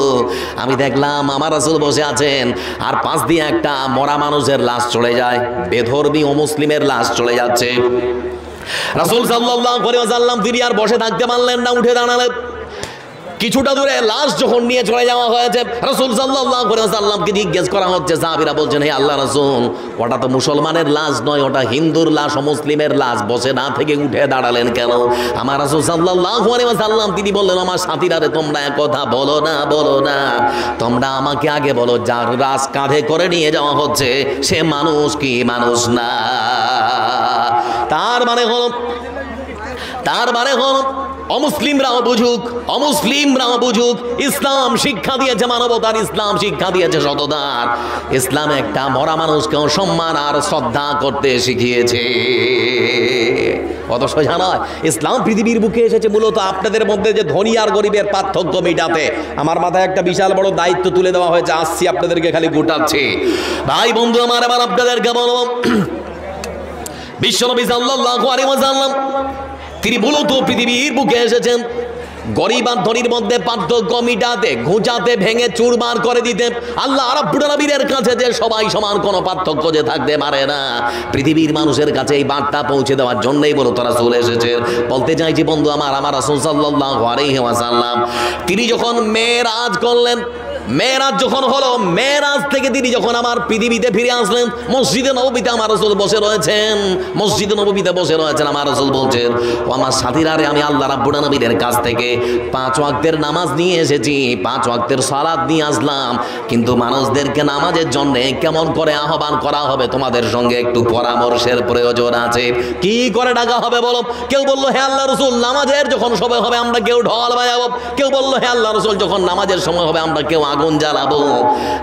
আমি দেখলাম আমার রাসূল বসে আছেন, আর পাশ দিয়ে একটা মরা মানুষের লাশ চলে যায়, বেধর্মী অমুসলিমের লাশ চলে যাচ্ছে। রাসূল সাল্লাল্লাহু আলাইহি ওয়াসাল্লাম তিনি আর বসে থাকতে পারলেন না, উঠে দাঁড়ালেন। কিছুটা দূরে লাশ যখন নিয়ে চলে যাওয়া হয়েছে, রাসূল সাল্লাল্লাহু আলাইহি ওয়াসাল্লামকে জিজ্ঞেস করা হচ্ছে, সাহাবীরা বলছেন হে আল্লাহ রাসূল, ওটা তো মুসলমানের লাশ নয়, ওটা হিন্দুর লাশ, মুসলিমের লাশ, বসে না থেকে উঠে দাঁড়ালেন কেন? আমার রাসূল সাল্লাল্লাহু আলাইহি ওয়াসাল্লাম তিনি বললেন, আমার সাথীরা রে, তোমরা এক কথা বলো না, বলো না, তোমরা আমাকে আগে বলো যার লাশ কাঁধে করে নিয়ে যাওয়া হচ্ছে সে মানুষ কি মানুষ না? তার মানে হল অমুসলিমরাও বুঝুক, অমুসলিমরাও বুঝুক, ইসলাম শিক্ষা দিয়েছে মানবতার, ইসলাম শিক্ষা দিয়েছে সততার, ইসলাম একটা মরা মানুষকেও সম্মান আর শ্রদ্ধা করতে শিখিয়েছে। কত সোজা নয়? ইসলাম পৃথিবীর বুকে এসেছে মূলত আপনাদের মধ্যে যে ধনী আর গরিবের পার্থক্য মেটাতে। আমার মাথায় একটা বিশাল বড় দায়িত্ব তুলে দেওয়া হয়েছে, আসছি আপনাদেরকে খালি গোটাচ্ছি। ভাই বন্ধু আমার, এবার আপনাদেরকে বলবো, বিশ্বনবী সাল্লাল্লাহু আলাইহি ওয়াসাল্লাম তিনি মূলত পৃথিবীর বুকে এসেছেন গরিব আর ধনীর মধ্যে পার্থক্য মিটাতে, ঘুচাতে, ভেঙে চুরমার করে দিতে। আল্লাহ রাব্বুল আলামিনের কাছে যে সবাই সমান, কোনো পার্থক্য যে থাকতে পারে না, পৃথিবীর মানুষের কাছে এই বার্তা পৌঁছে দেওয়ার জন্যই বলো তারা চলে এসেছেন। বলতে চাইছি বন্ধু আমার রাসূল সাল্লাল্লাহু আলাইহি ওয়াসাল্লাম তিনি যখন মেরাজ করলেন, মেরাজ যখন হলো, মেরাজ থেকে তিনি যখন আমার পৃথিবীতে ফিরে আসলেন, মসজিদে নববীতে আমার রাসূল বসে রয়েছেন, মসজিদে নববীতে বসে রয়েছেন। আমার রাসূল বলছেন, ও আমার সাথীরা রে, আমি আল্লাহ রাব্বুল আলামিনের কাছ থেকে 5 ওয়াক্তের নামাজ নিয়ে এসেছি, 5 ওয়াক্তের সালাত নিয়ে আসলাম, কিন্তু মানুষদেরকে নামাজের জন্য কেমন করে আহ্বান করা হবে তোমাদের সঙ্গে একটু পরামর্শের প্রয়োজন আছে। কি করে ডাকা হবে বলো? কেউ বললো হে আল্লাহ রাসূল, নামাজের যখন সময় হবে আমরা কেউ ঢোল বাজাবো। কেউ বললো হে আল্লাহ রাসূল, যখন নামাজের সময় হবে আমরা কেউ আগুন জ্বালাবো।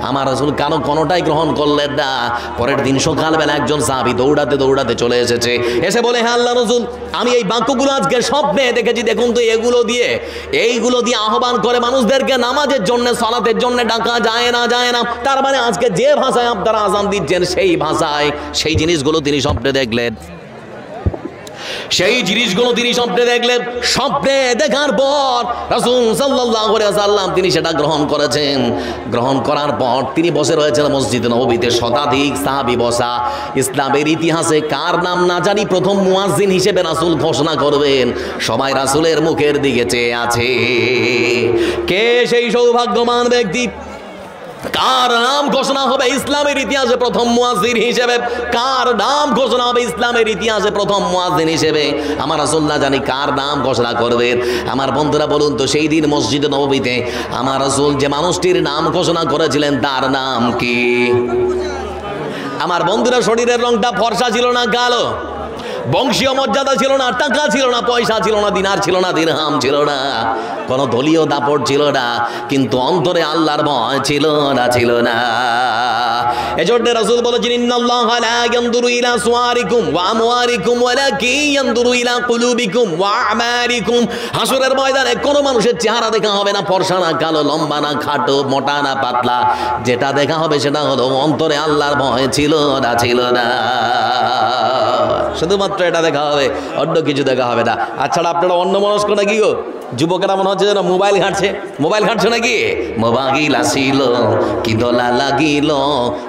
আমার রাসূল কোনোটাই গ্রহণ করলেন না। পরের দিন সকালবেলা একজন সাহাবী দৌড়াতে দৌড়াতে চলে এসেছে, এসে বলে হে আল্লাহ রাসূল, আমি এই বাক্যগুলো আজকে স্বপ্নে দেখেছি, দেখুন তো এইগুলো দিয়ে আহ্বান করে মানুষদেরকে নামাজের জন্য, সালাতের জন্য ডাকা যায় না, যায় না। তার মানে আজকে যে ভাষায় আপনারা আযান দিচ্ছেন সেই ভাষায় সেই জিনিসগুলো তিনি স্বপ্নে দেখলেন, সেই জিনিসগুলো তিনি স্বপ্নে দেখলেন। স্বপ্নে দেখার পর রাসূল সাল্লাল্লাহু আলাইহি ওয়াসাল্লাম তিনি সেটা গ্রহণ করেছেন। গ্রহণ করার পর তিনি বসে রয়েছেন মসজিদে নববীতে, শতাধিক সাহাবী বসা। ইসলামের ইতিহাসে কার নাম না জানি প্রথম মুয়াজ্জিন হিসেবে রাসূল ঘোষণা করবেন, সবাই রাসূলের মুখের দিকে চেয়ে আছে। কে সেই সৌভাগ্যবান ব্যক্তি? কার নাম ঘোষণা হবে ইসলামের ইতিহাসে প্রথম মুয়াজ্জিন হিসেবে? কার নাম ঘোষণা হবে ইসলামের ইতিহাসে প্রথম মুয়াজ্জিন হিসেবে? আমার রাসূল না জানি কার নাম ঘোষণা করবেন। আমার বন্ধুরা বলুন তো, সেই দিন মসজিদে নববীতে আমার রাসূল যে মানুষটির নাম ঘোষণা করেছিলেন তার নাম কি? আমার বন্ধুরা, শরীরের রংটা ফর্সা ছিল না কালো, বংশীয় মর্যাদা ছিল না, টাকা ছিল না, পয়সা ছিল না, দিনার ছিল না, দিরহাম ছিল না, কোনো দলীয় দাপট ছিল না, কিন্তু অন্তরে আল্লাহর ভয় ছিল না, ছিল না। এজন্য রাসূল বলেছেন ইন্নাল্লাহা লা ইয়ানজুরু ইলা সুওয়ারিকুম ওয়া আমওয়ারিকুম ওয়ালাকিন ইয়ানজুরু ইলা কুলুবিকুম ওয়া আমালিকুম। হাসরের ময়দানে কোনো মানুষের চেহারা দেখা হবে না, ফর্সা না কালো, লম্বা না খাটো, মোটা না পাতলা। যেটা দেখা হবে সেটা হলো অন্তরে আল্লাহর ভয় ছিল না ছিল না। শুধুমাত্র এটা দেখা হবে, অন্য কিছু দেখা হবে না। আচ্ছা আপনারা অন্য মনস্ক নাকি গো? যুবকেরা মনে হচ্ছে যেন মোবাইল ঘাঁটছে। মোবাইল ঘাঁটছে নাকি? মোবাইল আসিল কি দোলা লাগিল,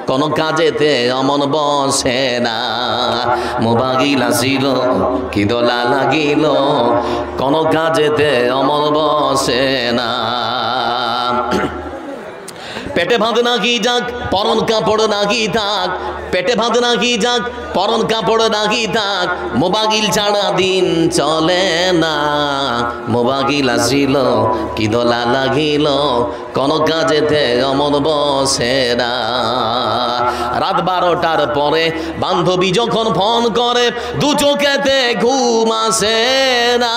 কোন কাজেতে অমন বসে না। মোবাইল আসিল কি দোলা লাগিল, কোন কাজেতে অমন বসে না। পেটে ভাত নাকি যাক, পরন কাপড় নাকি থাক, পেটে ভাত নাকি যাক, পরন কাপড় নাকি থাক, মোবাইল ছাড়া দিন চলে না। মোবাইল আসিল কি দোলা লাগিল, কোন কাজেতে অমন বসে না। রাত 12টার পরে বান্ধবী যখন ফোন করে, দু চোখেতে ঘুম আসে না।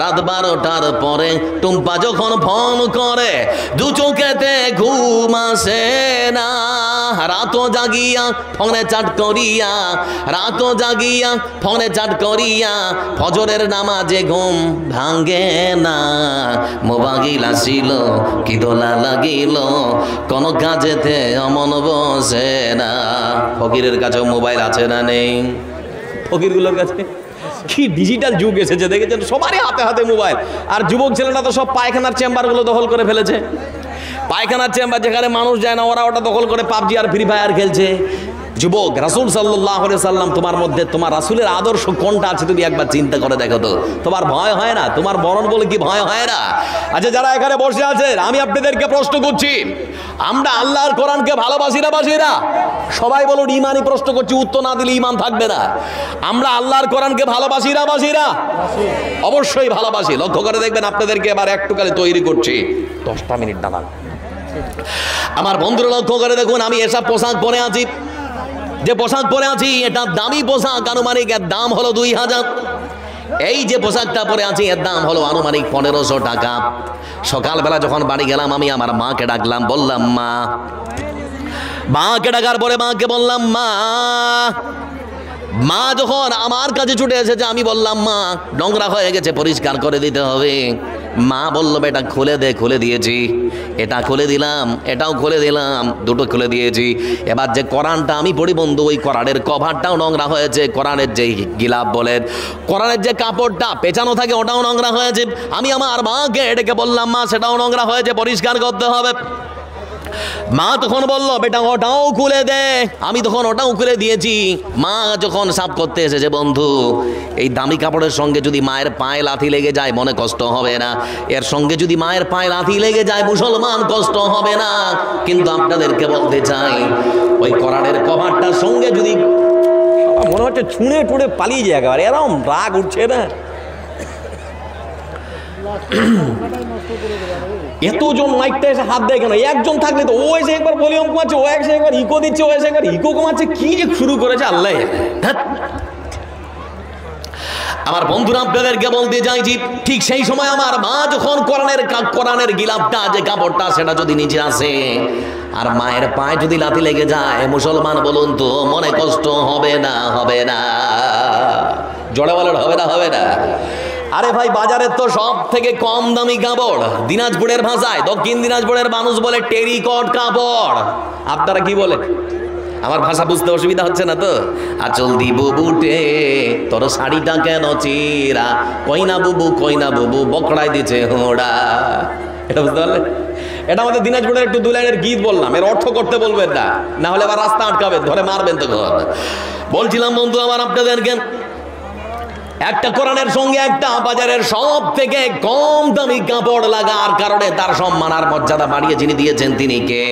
রাত 12টার পরে টুম্পা যখন ফোন করে, দু চোখেতে ঘুম আসে না। রাত জাগিয়া ফোনে চাট করিয়া, রাত জাগিয়া ফোনে চাট করিয়া, ফজরের নামাজে ঘুম ভাঙ্গে না। মোবাইল আসিল কি দোলা লাগিল, কোন কাজেতে অমন বসে না। ফকিরের কাছেও মোবাইল আছে না নেই? ফকিরগুলোর কাছে কি ডিজিটাল যুগ এসেছে দেখেছেন, সবারই হাতে হাতে মোবাইল। আর যুবক ছেলেরা তো সব পায়খানার চেম্বারগুলো দখল করে ফেলেছে। পায়খানার চেম্বার যেখানে মানুষ যায় না, ওরা ওটা দখল করে পাবজি আর ফ্রি ফায়ার খেলছে। যুবক, রাসূল সাল্লাল্লাহু আলাইহি সাল্লাম তোমার মধ্যে তোমার রাসূলের আদর্শ কোনটা আছে তুমি একবার চিন্তা করে দেখো তো। তোমার ভয় হয় না? তোমার মরণ বলে কি ভয় হয় না? আচ্ছা যারা এখানে বসে আছেন, আমি আপনাদেরকে প্রশ্ন করছি, আমরা আল্লাহর কোরআনকে ভালোবাসি না বাসি না? সবাই বলুন। ইমানই প্রশ্ন করছি, উত্তর না দিলে ইমান থাকবে না। আমরা আল্লাহর কোরআনকে ভালোবাসি না বাসি না? অবশ্যই ভালোবাসি। লক্ষ্য করে দেখবেন, আপনাদেরকে এবার একটু খালি তৈরি করছি। 10টা মিনিট দাঁড়ান। আমার বন্ধুরা লক্ষ্য করে দেখুন, আমি এসব পোশাক পরে আছি, যে পোশাক পরে আছি এটা দামি পোশাক। আনুমানিক এর দাম হলো 2000। এই যে পোশাকটা পরে আছি এর দাম হলো আনুমানিক 1500 টাকা। সকালবেলা যখন বাড়ি গেলাম, আমি আমার মাকে ডাকলাম, বললাম মা। মাকে ডাকার পরে মাকে বললাম মা। মা যখন আমার কাছে ছুটে এসেছে, আমি বললাম মা নোংরা হয়ে গেছে, পরিষ্কার করে দিতে হবে। মা বলল বেটা খুলে দে। খুলে দিয়েছি। এটা খুলে দিলাম, এটাও খুলে দিলাম, দুটো খুলে দিয়েছি। এবার যে কোরআনটা আমি পড়ি বন্ধু, ওই কোরআনের কভারটাও নোংরা হয়েছে। কোরআনের যে গিলাপ বলেন, কোরআনের যে কাপড়টা পেঁচানো থাকে, ওটাও নোংরা হয়েছে। আমি আমার মাকে এটাকে বললাম মা সেটাও নোংরা হয়েছে, পরিষ্কার করতে হবে। মা তখন বলল বেটা ওটাও খুলে দে। আমি তখন ওটাও খুলে দিয়েছি। মা যখন সাফ করতে এসেছে বন্ধু, এই দামি কাপড়ের সঙ্গে যদি মায়ের পায়ে লাথি লেগে যায় মনে কষ্ট হবে না? এর সঙ্গে যদি মায়ের পায়ে লাথি লেগে যায় মুসলমান কষ্ট হবে না? কিন্তু আপনাদেরকে বলতে চাই, ওই কোরআনের কভারটার সঙ্গে যদি মনে হচ্ছে ছুঁড়ে টুড়ে পালিয়ে যায়, একেবারে এরকম রাগ উঠছে না। এতজন মাইকটা এসে হাত দেয় কেন? একজন থাকলে তো ও এসে একবার ভলিউম কমাচ্ছে, ও এসে একবার ইকো দিচ্ছে, ও এসে একবার ইকো কমাচ্ছে, কি যে শুরু করেছে আল্লাহ। আমার বন্ধুরা আপনাদেরকে বলতে চাইছি, ঠিক সেই সময় আমার মা যখন কোরআনের গিলাপটা যে কাপড়টা সেটা যদি নিচে আসে আর মায়ের পায়ে যদি লাথি লেগে যায়, মুসলমান বলুন তো মনে কষ্ট হবে না? হবে না? জোরে বলেন হবে না? হবে না? আরে ভাই, বাজারের তো সব থেকে কম দামি কাপড়, দিনাজপুরের ভাষায়, দক্ষিণ দিনাজপুরের মানুষ বলে টেরিকট কাপড়। আপনারা কি বলে? আমার ভাষা বুঝতে অসুবিধা হচ্ছে না তো? আচল দিব বুটে তোর শাড়িটা কেন চিরা, কইনা বুবু বকড়াই দিছে হোড়া। এটা বুঝতে পারলেন? এটা আমাদের দিনাজপুরের একটু 2 লাইনের গীত বললাম, এর অর্থ করতে বলবেন না, না হলে আবার রাস্তা আটকাবে, ধরে মারবেন তো। বলছিলাম বন্ধু আমার আপনাদেরকে, একটা কোরআনের সঙ্গে একটা বাজারের সব থেকে কম দামি কাপড় লাগার কারণে তার সম্মান আর মর্যাদা বাড়িয়ে যিনি দিয়েছেন তিনি কে?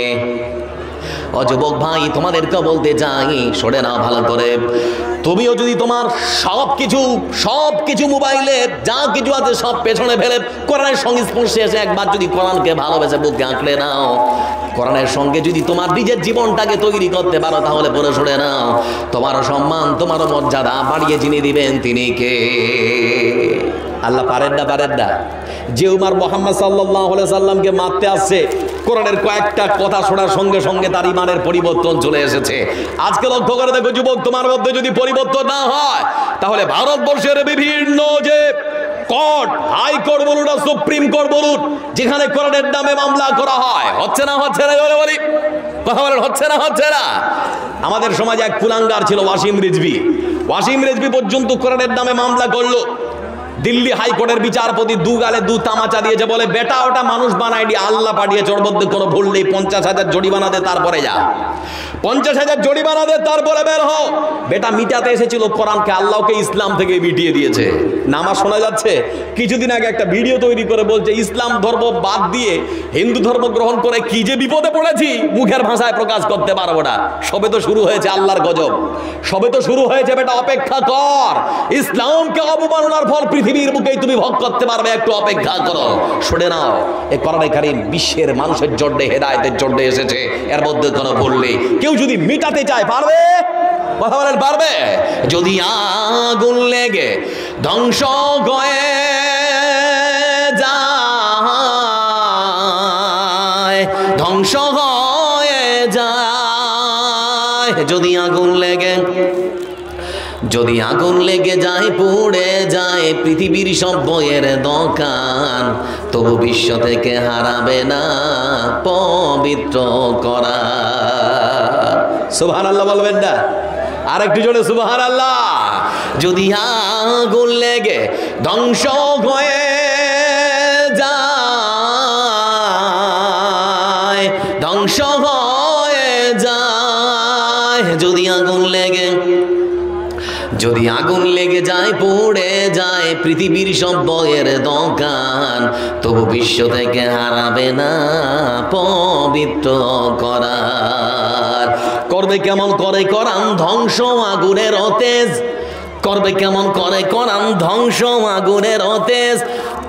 ও যুবক ভাই, তোমাদেরকে বলতে চাই, সরে নাও ভালো করে। তুমিও যদি তোমার সব কিছু মোবাইলে যা কিছু আছে সব পেছনে ফেলে কোরআনের সংস্পর্শে এসে একবার যদি কোরআনকে ভালোবেসে বুকে আঁকড়ে নাও, কোরআনের সঙ্গে যদি তোমার নিজের জীবনটাকে তৈরি করতে পারো, তাহলে পরে সরে নাও, তোমারও সম্মান তোমারও মর্যাদা বাড়িয়ে যিনি দিবেন তিনি কে? আল্লাহ পারেন না? পারেন না? যে উমার মুহাম্মদ সাল্লাল্লাহু আলাইহি সাল্লামকে মারতে আসছে, কোরআনের কয়েকটা কথা শোনার সঙ্গে সঙ্গে তার ইমানের পরিবর্তন চলে এসেছে। আজকে লক্ষ্য করে দেখো যুবক, তোমার মধ্যে যদি পরিবর্তন না হয় তাহলে ভারতবর্ষের বিভিন্ন যে কোর্ট, হাইকোর্ট বলুন আর সুপ্রিম কোর্ট বলুন, যেখানে কোরআনের নামে মামলা করা হয়, হচ্ছে না বলি, কথা বলেন, হচ্ছে না। আমাদের সমাজে এক কুলাঙ্গার ছিল ওয়াসিম রিজভী পর্যন্ত কোরআনের নামে মামলা করলো। দিল্লি হাইকোর্টের বিচারপতি দু গালে দু তামাচা দিয়েছে, বলে বেটা ওটা মানুষ বানায়নি, আল্লাহ পাঠিয়েছে, ওর মধ্যে কোনো ভুল নেই, 50,000 জরিমানা দে তারপরে যা, 50,000 জরিমানা দে তারপরে বের হও। বেটা মিটাতে এসেছিল কোরআনকে, আল্লাহকে ইসলাম থেকে মিটিয়ে দিয়েছে। নামা শোনা যাচ্ছে। কিছুদিন আগে একটা ভিডিও তৈরি করে বলছে ইসলাম ধর্ম বাদ দিয়ে হিন্দু ধর্ম গ্রহণ করে কি যে বিপদে পড়েছি, মুখের ভাষায় প্রকাশ করতে পারবো না। সবে তো শুরু হয়েছে আল্লাহর গজব, সবে তো শুরু হয়েছে। বেটা অপেক্ষা কর, ইসলামকে অবমাননার ফল পৃথিবীর বুকেই তুমি ভোগ করতে পারবে, একটু অপেক্ষা করো। শুনে নাও, এই কোরআনে কারীম বিশ্বের মানুষের জন্য হেদায়েতের জন্য এসেছে, এর মধ্যে কোনো ভুল নেই। কেউ যদি মিটাতে চায় পারবে, কথা বলেন পারবে? যদি আগুন লেগে ধ্বংস হয়ে যায়, ধ্বংস হয়ে যায়, যদি আগুন লেগে যায়, পুড়ে যায় পৃথিবীর সব বইয়ের দোকান, তবু বিশ্ব থেকে হারাবে না পবিত্র কোরআন। সুবহানাল্লাহ বলবেন না? আর একটু জোরে সুবহানাল্লাহ। যদি আগুন লেগে ধ্বংস হয়ে যায়, ধ্বংস হয়ে যায়, যদি আগুন লেগে যায়, পুড়ে যায় পৃথিবীর সব বইয়ের দোকান, তবু বিশ্ব থেকে হারাবে না পবিত্র কোরআন। করবে কেমন করে কোরআন ধ্বংস আগুনের অতেজ, করবে কেমন করে কোরআন ধ্বংস আগুনের অতেজ।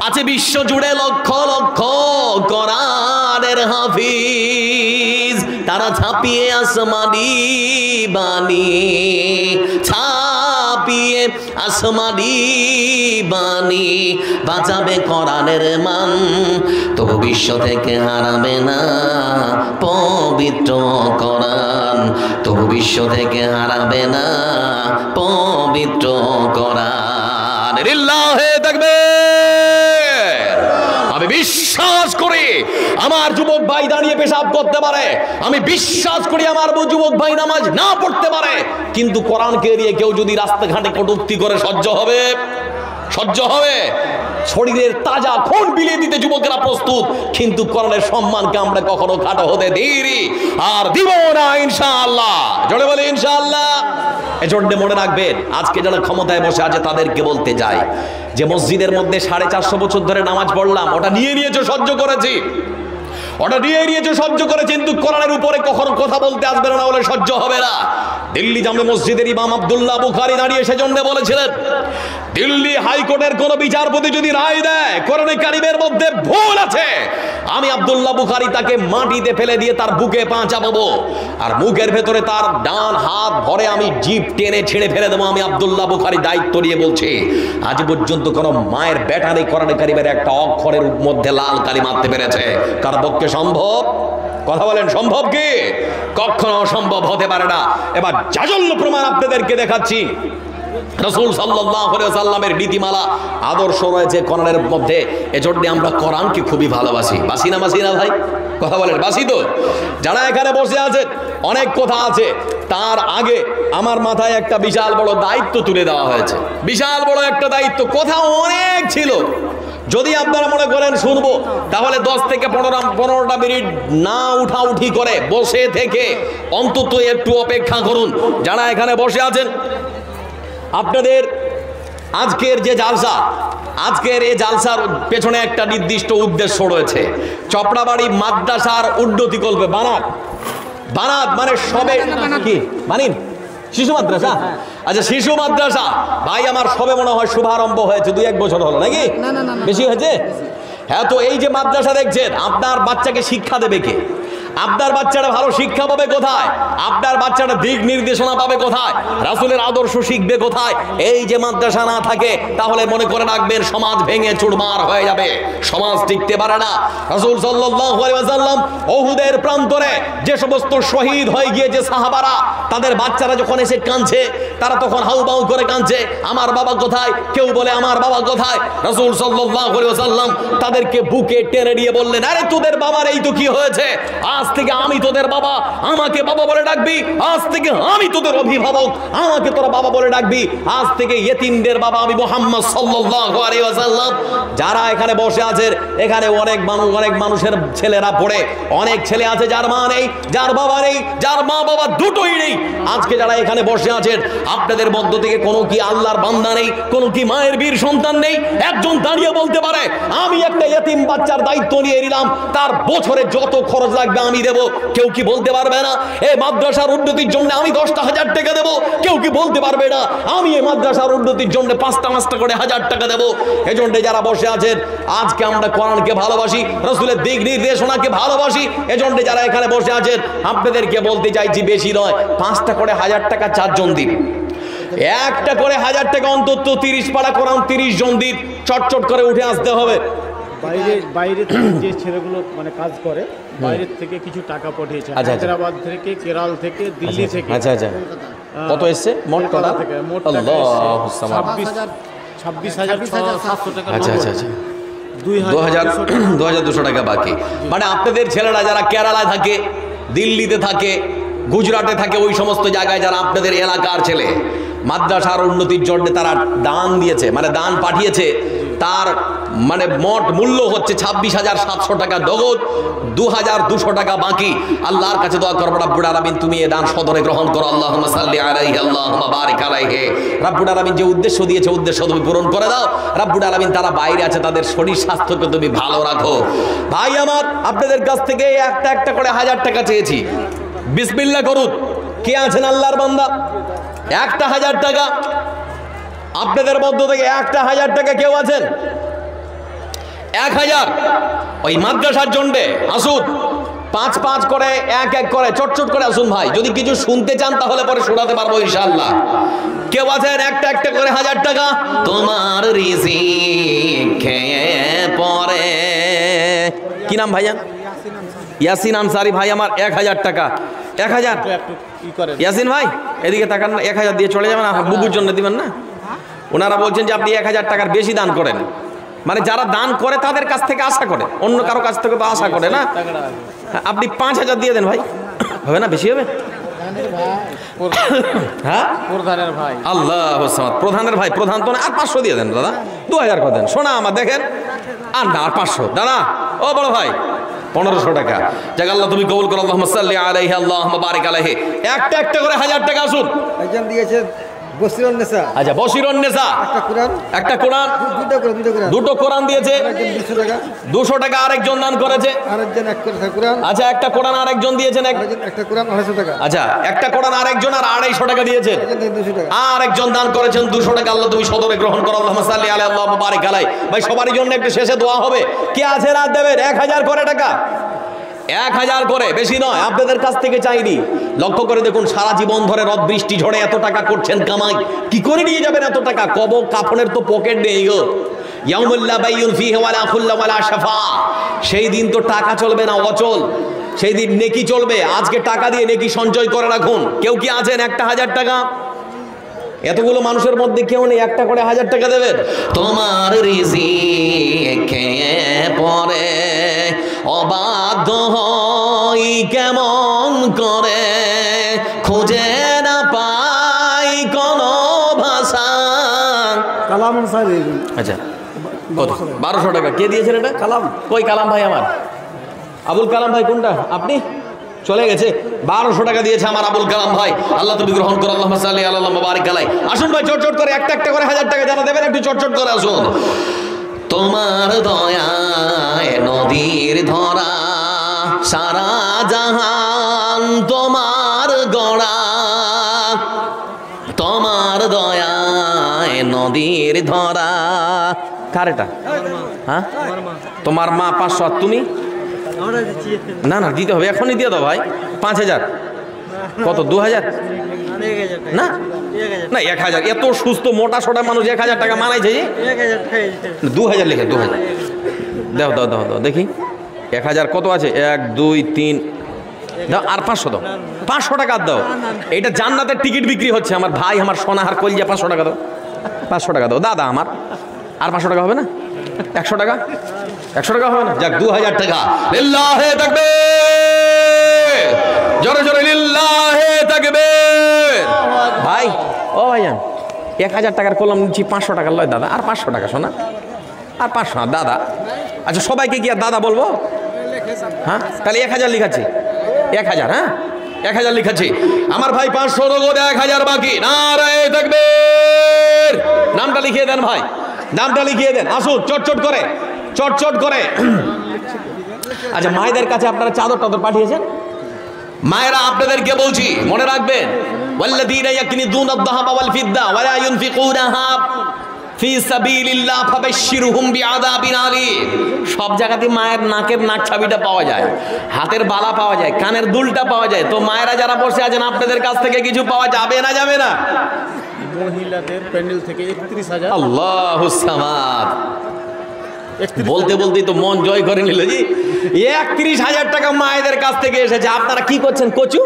আছে বিশ্ব জুড়ে লক্ষ লক্ষ কোরআনের হাফিজ, তারা ছাপিয়ে আসমানি বাণী, ছাপিয়ে আসমানি বাণী, বাঁচাবে কোরআনের মান, তবু বিশ্ব থেকে হারাবে না পবিত্র কোরআন, তবু বিশ্ব থেকে হারাবে না পবিত্র কোরআন। লিল্লাহে তাকবীর। আমি বিশ্বাস করি আমার যুবক ভাই দাঁড়িয়ে পেশাব করতে পারে, আমি বিশ্বাস করি আমার যুবক ভাই নামাজ না পড়তে পারে, কিন্তু কোরআনকে এড়িয়ে কেউ যদি রাস্তাঘাটে কটূক্তি করে সহ্য হবে? শরীরের তাজা খুন বিলিয়ে দিতে যুবকেরা প্রস্তুত, কিন্তু কোরআনের সম্মানকে আমরা কখনো খাটো হতে দিইনি আর দিব না ইনশাআল্লাহ। জোরে বলি ইনশাআল্লাহ। এজন্য মনে রাখবেন, আজকে যারা ক্ষমতায় বসে আছে তাদেরকে বলতে যাই যে মসজিদের মধ্যে 450 বছর ধরে নামাজ পড়লাম, ওটা নিয়ে নিয়েছে, সহ্য করেছি, কিন্তু কোরআনের উপরে কখনো কথা বলতে আসবে না, বলে সহ্য হবে না। দিল্লি জামে মসজিদের ইমাম আব্দুল্লাহ বুখারী দাঁড়িয়ে সেজন্য বলেছিলেন, দিল্লি হাইকোর্টের কোন বিচারপতি যদি রায় দেয় কোরআনে কারিমের মধ্যে ভুল আছে, আমি আব্দুল্লাহ বুখারী তাকে মাটিতে ফেলে দিয়ে তার বুকে পা চাপাবো, আর মুখের ভেতরে তার ডান হাত ভরে আমি জিভ টেনে ছেড়ে ফেলে দেবো। আমি আব্দুল্লাহ বুখারী দায়িত্ব নিয়ে বলছি, আজ পর্যন্ত কোন মায়ের ব্যাটারি কোরআনে কারিমের একটা অক্ষরের মধ্যে লাল কালি মারতে পেরেছে? কার পক্ষে সম্ভব? কথা বলেন, সম্ভব কি? কখনো সম্ভব হতে পারে না। এবার জাজল্য প্রমাণ আপনাদেরকে দেখাচ্ছি। রাসূল সাল্লাল্লাহু আলাইহি ওয়াসাল্লামের নীতিমালা আদর্শ রয়েছে কোরআনের মধ্যে, এজন্য আমরা কোরআনকে খুবই ভালোবাসি। বাসি না ভাই? কথা বলেন, বাসি তো? যারা এখানে বসে আছেন, অনেক কথা আছে, তার আগে আমার মাথায় একটা বিশাল বড় দায়িত্ব তুলে দেওয়া হয়েছে, বিশাল বড় একটা দায়িত্ব। কথা অনেক ছিল, যদি আপনারা মনে করেন শুনবো, তাহলে 10 থেকে 15টা মিনিট না উঠাউঠি করে বসে থেকে অন্তত একটু অপেক্ষা করুন। যারা এখানে বসে আছেন, আপনাদের আজকের যে জালসা, আজকের এই জালসার পেছনে একটা নির্দিষ্ট উদ্দেশ্য রয়েছে। চপড়াবাড়ি মাদ্রাসার উন্নতি করবে। বানাত মানে সবে কি মানিন শিশু মাদ্রাসা? আচ্ছা, শিশু মাদ্রাসা ভাই আমার সবে মনে হয় শুভারম্ভ হয়েছে, 2-1 বছর হলো নাকি? বেশি হয়েছে? হ্যাঁ, তো এই যে মাদ্রাসা দেখছেন, আপনার বাচ্চাকে শিক্ষা দেবে কে? আপনার বাচ্চারা ভালো শিক্ষা পাবে কোথায়? আপনার বাচ্চারা দিক নির্দেশনা পাবে কোথায়? রাসূলের আদর্শ শিখবে কোথায়? এই যে মাদ্রাসা না থাকে তাহলে মনে করে রাখবেন সমাজ ভেঙে চুরমার হয়ে যাবে, সমাজ টিকতে পারে না। রাসূল সাল্লাল্লাহু আলাইহি ওয়াসাল্লাম উহুদের প্রান্তরে যে সমস্ত শহীদ হয়ে গিয়েছে সাহাবারা, তাদের বাচ্চারা যখন এসে কাঁদছে তারা তখন হাউমাউ করে কাঁদছে, আমার বাবা কোথায়? কেউ বলে আমার বাবা কোথায়? রাসূল সাল্লাল্লাহু আলাইহি ওয়াসাল্লাম তাদেরকে বুকে টেনে নিয়ে বললেন, আরে তোদের বাবার এই তো কি হয়েছে, আজ থেকে আমি তোদের বাবা, আমাকে বাবা বলে ডাকবি। আজ থেকে আমি তোদের অভিভাবক, আমাকে তোরা বাবা বলে ডাকবি। আজ থেকে ইয়েতিমদের বাবা আমি মুহাম্মদ সাল্লাল্লাহু আলাইহি ওয়াসাল্লাম। যারা এখানে বসে আছেন, এখানে অনেক মানুষের ছেলেরা পড়ে, অনেক ছেলে আছে যার মা নেই, যার বাবা নেই, যার মা বাবা দুটোই নেই। আজকে যারা এখানে বসে আছেন আপনাদের মধ্য থেকে কোনো কি আল্লাহর বান্দা নেই, কোনো কি মায়ের বীর সন্তান নেই? একজন দাঁড়িয়ে বলতে পারে আমি একটা ইয়েতিম বাচ্চার দায়িত্ব নিয়ে নিলাম, তার বছরে যত খরচ লাগবে আমি দেব? কেউ কি বলতে পারবে না? এই মাদ্রাসার উন্নতির জন্য আমি 10,000 টাকা দেব? কেউ কি বলতে পারবে না আমি এই মাদ্রাসার উন্নতির জন্য 5টা করে 1000 টাকা দেব? এজন্য যারা বসে আছেন, আজকে আমরা কোরআনকে ভালোবাসি, রাসূলের দিক নির্দেশনাকে ভালোবাসি। এজন্য যারা এখানে বসে আছেন আপনাদেরকে বলতে চাইছি, বেশি নয়, 5টা করে 1000 টাকা 4 জন দিন, একটা করে 1000 টাকা অন্তত 30 পারা কোরআন 30 জন দিন, চটচট করে উঠে আসতে হবে। বাইরে থেকে যে ছেলেগুলো মানে কাজ করে, বাইরে থেকে কিছু টাকা পাঠিয়েছে, হায়দ্রাবাদ থেকে, কেরল থেকে, দিল্লি থেকে। আচ্ছা আচ্ছা, কত এসছে মোট টাকা? থেকে মোট 26,700 টাকা। আচ্ছা আচ্ছা আচ্ছা, 2200 টাকা বাকি। মানে আপনাদের ছেলেরা যারা কেরালায় থাকে, দিল্লিতে থাকে, গুজরাটে থাকে, ওই সমস্ত জায়গায় যারা আপনাদের এলাকার ছেলে মাদ্রাসার উন্নতির জন্য তারা দান দিয়েছে, মানে দান পাঠিয়েছে, তার মানে মোট মূল্য হচ্ছে 26,700 টাকা নগদ, 2,200 টাকা বাকি। আল্লাহর কাছে দোয়া করব, রব্বুল আলামিন তুমি এই দান সদরে গ্রহণ করো, আল্লাহুম্মা সাল্লি আলাইহি আল্লাহুম্মা বারিক আলাইহি। রব্বুল আলামিন যে উদ্দেশ্য দিয়েছে উদ্দেশ্য তুমি পূরণ করে দাও। রব্বুল আলামিন তারা বাইরে আছে, তাদের শরীর স্বাস্থ্যকে তুমি ভালো রাখো। ভাই আমার, আপনাদের কাছ থেকে একটা করে 1000 টাকা চেয়েছি, বিসমিল্লাহ করুন। কে আছেন আল্লাহর বান্দা? একটা 1000 টাকা আপনাদের মধ্য থেকে, একটা 1000 টাকা কেউ আছেন? 1000 ওই মাদ্রাসার জন্য আসুন, 5 করে 1 করে চটচট করে আসুন ভাই। যদি কিছু শুনতে চান তাহলে পরে শোনাতে পারবো ইনশাআল্লাহ। কেউ আছেন? একটা করে 1000 টাকা। তোমার রিজিক খেয়ে পরে, কি নাম ভাইয়া? ইয়াসিন আনসারি ভাই আমার 1000 টাকা। 1000 ইয়াসিন ভাই এদিকে তাকান না, 1000 দিয়ে চলে যাবেন, বুবুর জন্য দিবেন না? ওনারা বলছেন যে আপনি 1000 টাকার বেশি দান করেন, মানে যারা দান করে তাদের কাছ থেকে আশা করে, অন্য কারো কাছ থেকে তো আশা করে না। আপনি 5000 দিয়ে দেন ভাই, হবে না? বেশি হবে? হ্যাঁ, প্রধানের ভাই। আল্লাহু সামাদ, প্রধানের ভাই, প্রধান তো না, আর 500 দিয়ে দেন দাদা, 2000 করে দেন। শোনা আমার দেখেন, আর না, আর 500 দাদা। ও বড় ভাই 1500 টাকা। যাক আল্লাহ তুমি কবুল করো, আল্লাহুম্মা সাল্লি আলাইহি আল্লাহুম্মা বারিক আলাইহি। একটা করে 1000 টাকা আসুন। একজন দিয়েছে বসিরুন নেসা। আচ্ছা, বসিরুন নেসা একটা কোরআন, দুটো কোরআন দিয়েছে 200 টাকা। আরেকজন দান করেছে, আরেকজন একটা কোরআন। আচ্ছা, একটা কোরআন আরেকজন দিয়েছেন, একটা কোরআন 250 টাকা। আচ্ছা, একটা কোরআন আরেকজন আর 250 টাকা দিয়েছেন। আরেকজন দান করেছেন 200 টাকা। আল্লাহ তুমি সদরে গ্রহণ করো, আল্লাহুম্মা সাল্লি আলাইহি আল্লাহুম্মা বারিক আলাইহি। ভাই সবারই জন্য একটু শেষে দোয়া হবে। কে আছে রাত দেবেন? 1000 করে টাকা, 1000 করে, বেশি নয়, আপনাদের কাছ থেকে চাইনি। লক্ষ্য করে দেখুন, সারা জীবন ধরে রদ বৃষ্টি ঝড়ে এত টাকা করছেন কামাই, কি করে নিয়ে যাবেন এত টাকা? কবর কাফনের তো পকেট নেই গো। ইয়াউমুল লা বাইউন ফীহি ওয়ালা খুল্লা ওয়ালা শাফা, সেই দিন তো টাকা চলবে না, অচল। সেই দিন নেকি চলবে। আজকে টাকা দিয়ে নেকি সঞ্চয় করে রাখুন। কেউ কি আছেন? একটা 1000 টাকা। এতগুলো মানুষের মধ্যে কেউ নেই, একটা করে 1000 টাকা দেবেন। তোমার রিজিক খেয়ে পরে অবাধ্য হই কেমন করে, খুঁজে না পাই কোন ভাষা। কালাম আনসারি। আচ্ছা, কত? 1200 টাকা। কে দিয়েছেন এটা? কালাম। কই কালাম ভাই আমার? আবুল কালাম ভাই কোনটা? আপনি চলে গেছে। 1200 টাকা দিয়েছে আমার আবুল কালাম ভাই। আল্লাহ তুমি গ্রহণ করো, আল্লাহুম্মা সাল্লি আলা আল্লাহুম্মা বারিক আলাইহি। আসুন ভাই চটচট করে একটা করে 1000 টাকা যারা দেবেন একটু চটচট করে আসুন। তোমার দয়ায় নদীর ধরা, সারা জাহান তোমার গড়া। তোমার দয়ায় নদীর ধরা। কার এটা? হ্যাঁ, তোমার মা 500। আর তুমি? না না দিতে হবে, এখনই দিয়ে দাও ভাই। 5000 কত? 2000 না না 1000। এত সুস্থ মোটা সোটা মানুষ 1000 টাকা মানাইছে? 2000 লিখে 2000 দাও দাও দাও দাও দেখি। 1000 কত আছে? 1 2 3 দাও, আর 500 দাও। 500 টাকা দাও। এটা জান্নাতের টিকিট বিক্রি হচ্ছে আমার ভাই, আমার সোনা আর কলজা। 500 টাকা দাও, 500 টাকা দাও দাদা আমার। আর 500 টাকা হবে না? 100 টাকা? 100 টাকা হবে না? যাক 2000 টাকা। লিল্লাহে তাকবীর, জোরে জোরে লিল্লাহে তাকবীর। ভাই ও ভাইজান 1000 টাকার কলম নিচ্ছি, 500 টাকার লয় দাদা। আর 500 টাকা শোনা, আর 500 দাদা। আচ্ছা সবাইকে কি আর দাদা বলবো? হ্যাঁ তাহলে 1000 লিখাচ্ছি। 1000 হ্যাঁ 1000 লিখাচ্ছি। আমার ভাই 500 নগদ, 1000 বাকি। নারায়ে তাকবীর। নামটা লিখিয়ে দেন ভাই, নামটা লিখিয়ে দেন। আসুন চটচট করে, চটচট করে। আচ্ছা মায়েদের কাছে আপনারা চাদর টাদর পাঠিয়েছেন? মায়েরা আপনাদেরকে বলছি মনে রাখবেন, ওয়াল্লাযীনা ইয়াকনিযুনা আয-যাহাবা ওয়াল ফিদ্দা ওয়া লা ইউনফিকুনাহা ফি সাবিলিল্লাহ ফাবাশশিরহুম বিআযাবিন আলীম। সব জায়গাতে মায়ের নাকের নাক ছাবিটা পাওয়া যায়, হাতের বালা পাওয়া যায়, কানের দুলটা পাওয়া যায়। তো মায়েরা যারা বসে আছেন আপনাদের কাছ থেকে কিছু পাওয়া যাবে না যাবে না? মহিলাদের প্যান্ডেল থেকে 31,000। আল্লাহুস সামাদ। বলতে বলতেই তো মন জয় করে নিল জি। 31,000 টাকা মায়েদের কাছ থেকে এসেছে। আপনারা কি করছেন কচু?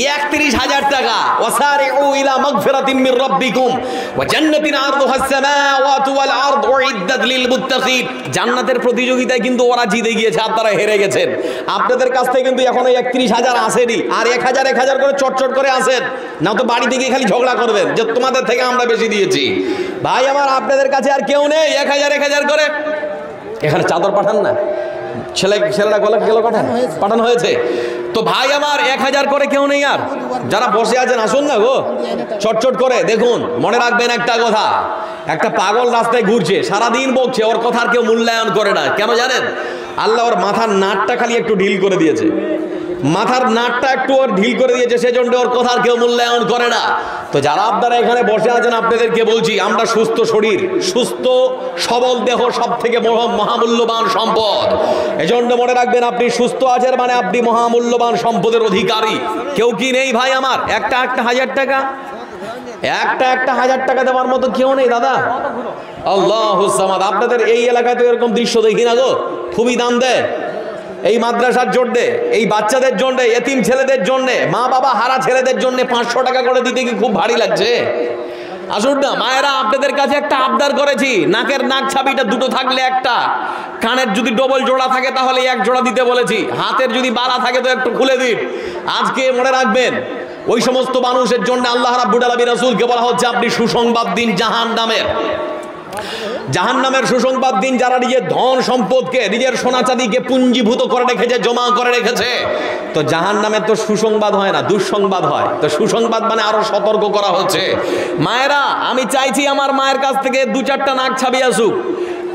31,000 টাকা। ওয়াসারিউ ইলা মাগফিরাতিন মির রাব্বিকুম ওয়া জান্নাতিন আরদুহাস সামাওয়াতু ওয়াল আরদু উইদ্দাত লিল মুত্তাকিন। জান্নাতের প্রতিযোগিতায় কিন্তু ওরা জিতে গিয়েছে, আপনারা হেরে গেছেন। আপনাদের কাছ থেকে কিন্তু এখনো 31,000 আসেনি। আর 1000 করে চটচট করে আসেন, না তো বাড়ি থেকে খালি ঝগড়া করবেন যে তোমাদের থেকে আমরা বেশি দিয়েছি। ভাই আমার আপনাদের কাছে আর কেউ নেই? 1000 করে এখানে চাদর পাঠান না, ছেলেরা গলা গেলো পাঠানো হয়েছে। তো ভাই আমার 1000 করে কেউ নেই? আর যারা বসে আছেন আসুন না গো, চটচট করে। দেখুন মনে রাখবেন একটা কথা, একটা পাগল রাস্তায় ঘুরছে, সারাদিন বকছে, ওর কথার কেউ মূল্যায়ন করে না। কেন জানেন? আল্লাহ ওর মাথার নাটটা খালি একটু ঢিল করে দিয়েছে, মাথার নাটটা একটু ওর ঢিল করে দিয়েছে, সেজন্য ওর কথার কেউ মূল্যায়ন করে না। তো যারা আপনারা এখানে বসে আছেন আপনাদেরকে বলছি, আমরা সুস্থ শরীর, সুস্থ সবল দেহ সব থেকে মহামূল্যবান সম্পদ। এজন্য মনে রাখবেন, আপনি সুস্থ আছেন মানে আপনি মহামূল্যবান সম্পদের অধিকারী। কেউ কি নেই ভাই আমার? একটা 1000 টাকা, একটা 1000 টাকা দেওয়ার মতো কেউ নেই দাদা? আল্লাহুস সামাদ। আপনাদের এই এলাকায় তো এরকম দৃশ্য দেখি না গো। খুবই দাম দেয় এই মাদ্রাসার জন্যে, এই বাচ্চাদের জন্যে, এতিম ছেলেদের জন্যে, মা বাবা হারা ছেলেদের জন্যে 500 টাকা করে দিতে কি খুব ভারী লাগছে? আসুন না মায়েরা, আপনাদের কাছে একটা আবদার করেছি। নাকের নাক ছাবিটা দুটো থাকলে একটা, কানের যদি ডবল জোড়া থাকে তাহলে 1 জোড়া দিতে বলেছি, হাতের যদি বালা থাকে তো একটু খুলে দিন। আজকে মনে রাখবেন, ওই সমস্ত মানুষের জন্য আল্লাহ রাব্বুল আলামিন রাসূলকে বলা হচ্ছে আপনি সুসংবাদ দিন জাহান্নামের। জাহান্নামের সুসংবাদ দিন যারা নিজের ধন সম্পদকে, নিজের সোনা চাঁদিকে পুঞ্জীভূত করে রেখেছে, জমা করে রেখেছে। তো জাহান্নামের তো সুসংবাদ হয় না, দুঃসংবাদ হয়। তো সুসংবাদ মানে আরো সতর্ক করা হচ্ছে। মায়েরা, আমি চাইছি আমার মায়ের কাছ থেকে 2-4টা নাক ছাবি আসুক,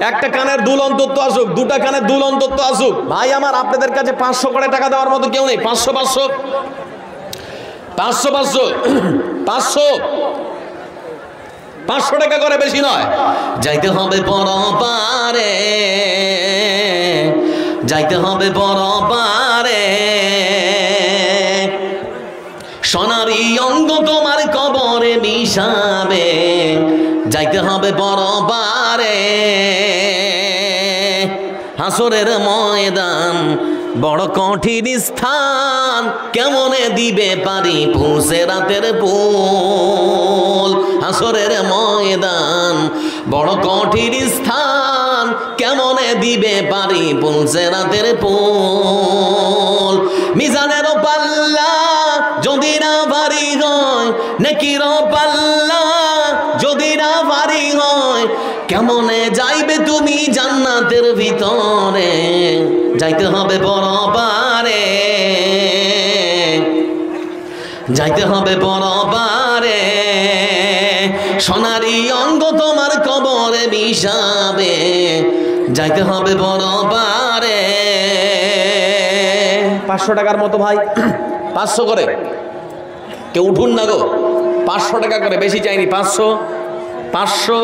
একটা কানের দুল অন্তত আসুক, 2টা কানের দুল অন্তত আসুক। ভাই আমার আপনাদের কাছে 500 করে টাকা দেওয়ার মতো কেউ নেই? 500 টাকা করে, বেশি নয়। যাইতে হবে পরপারে, যাইতে হবে পরপারে, সোনারি অঙ্গ তোমার কবরে মিশাবে, যাইতে হবে পরপারে। হাসরের ময়দান বড় কঠিন স্থান, কেমনে দিবে পারি পৌঁছে রাতের পুল। হাসরের ময়দান বড় কঠিন স্থান, কেমনে দিবে পারি পৌঁছে রাতের পুল। মিজানের পাল্লা যদি না ভারী হয়, নেকির পাল্লা যদি না ভারী হয়, কেমনে যাইবে তুমি জান্নাতের ভিতরে? যাইতে হবে পরপারে, যাইতে হবে পরপারে, সোনারি অঙ্গ তোমার কবরে মিশাবে, যাইতে হবে পরপারে। 500 টাকার মতো ভাই, 500 করে কেউ উঠুন না গো। 500 টাকা করে, বেশি চাইনি। 500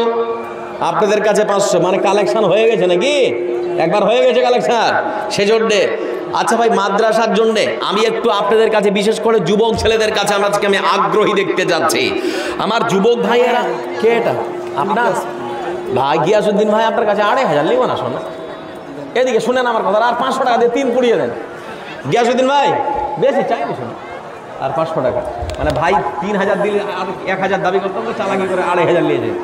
আপনাদের কাছে 500 মানে কালেকশন হয়ে গেছে নাকি? একবার হয়ে গেছে কালেকশন সেজন্য। আচ্ছা ভাই, মাদ্রাসার জন্য আমি একটু আপনাদের কাছে, বিশেষ করে যুবক ছেলেদের কাছে আজকে আমি আগ্রহী দেখতে যাচ্ছি। আমার যুবক ভাইয়েরা, কে এটা আপনার ভাই গিয়াসুদ্দিন ভাই, আপনার কাছে 2500 লিখো না শোনা, এদিকে শুনেন আমার কথা, আর 500 টাকা দিয়ে 3 পুড়িয়ে দেন। গিয়াসুদ্দিন ভাই বেশি চাইনি শোনা, আর 500 টাকা, মানে ভাই 3000 দিলে আর 1000 দাবি করতাম তো চালাকি করে 2500 নিয়ে যায়।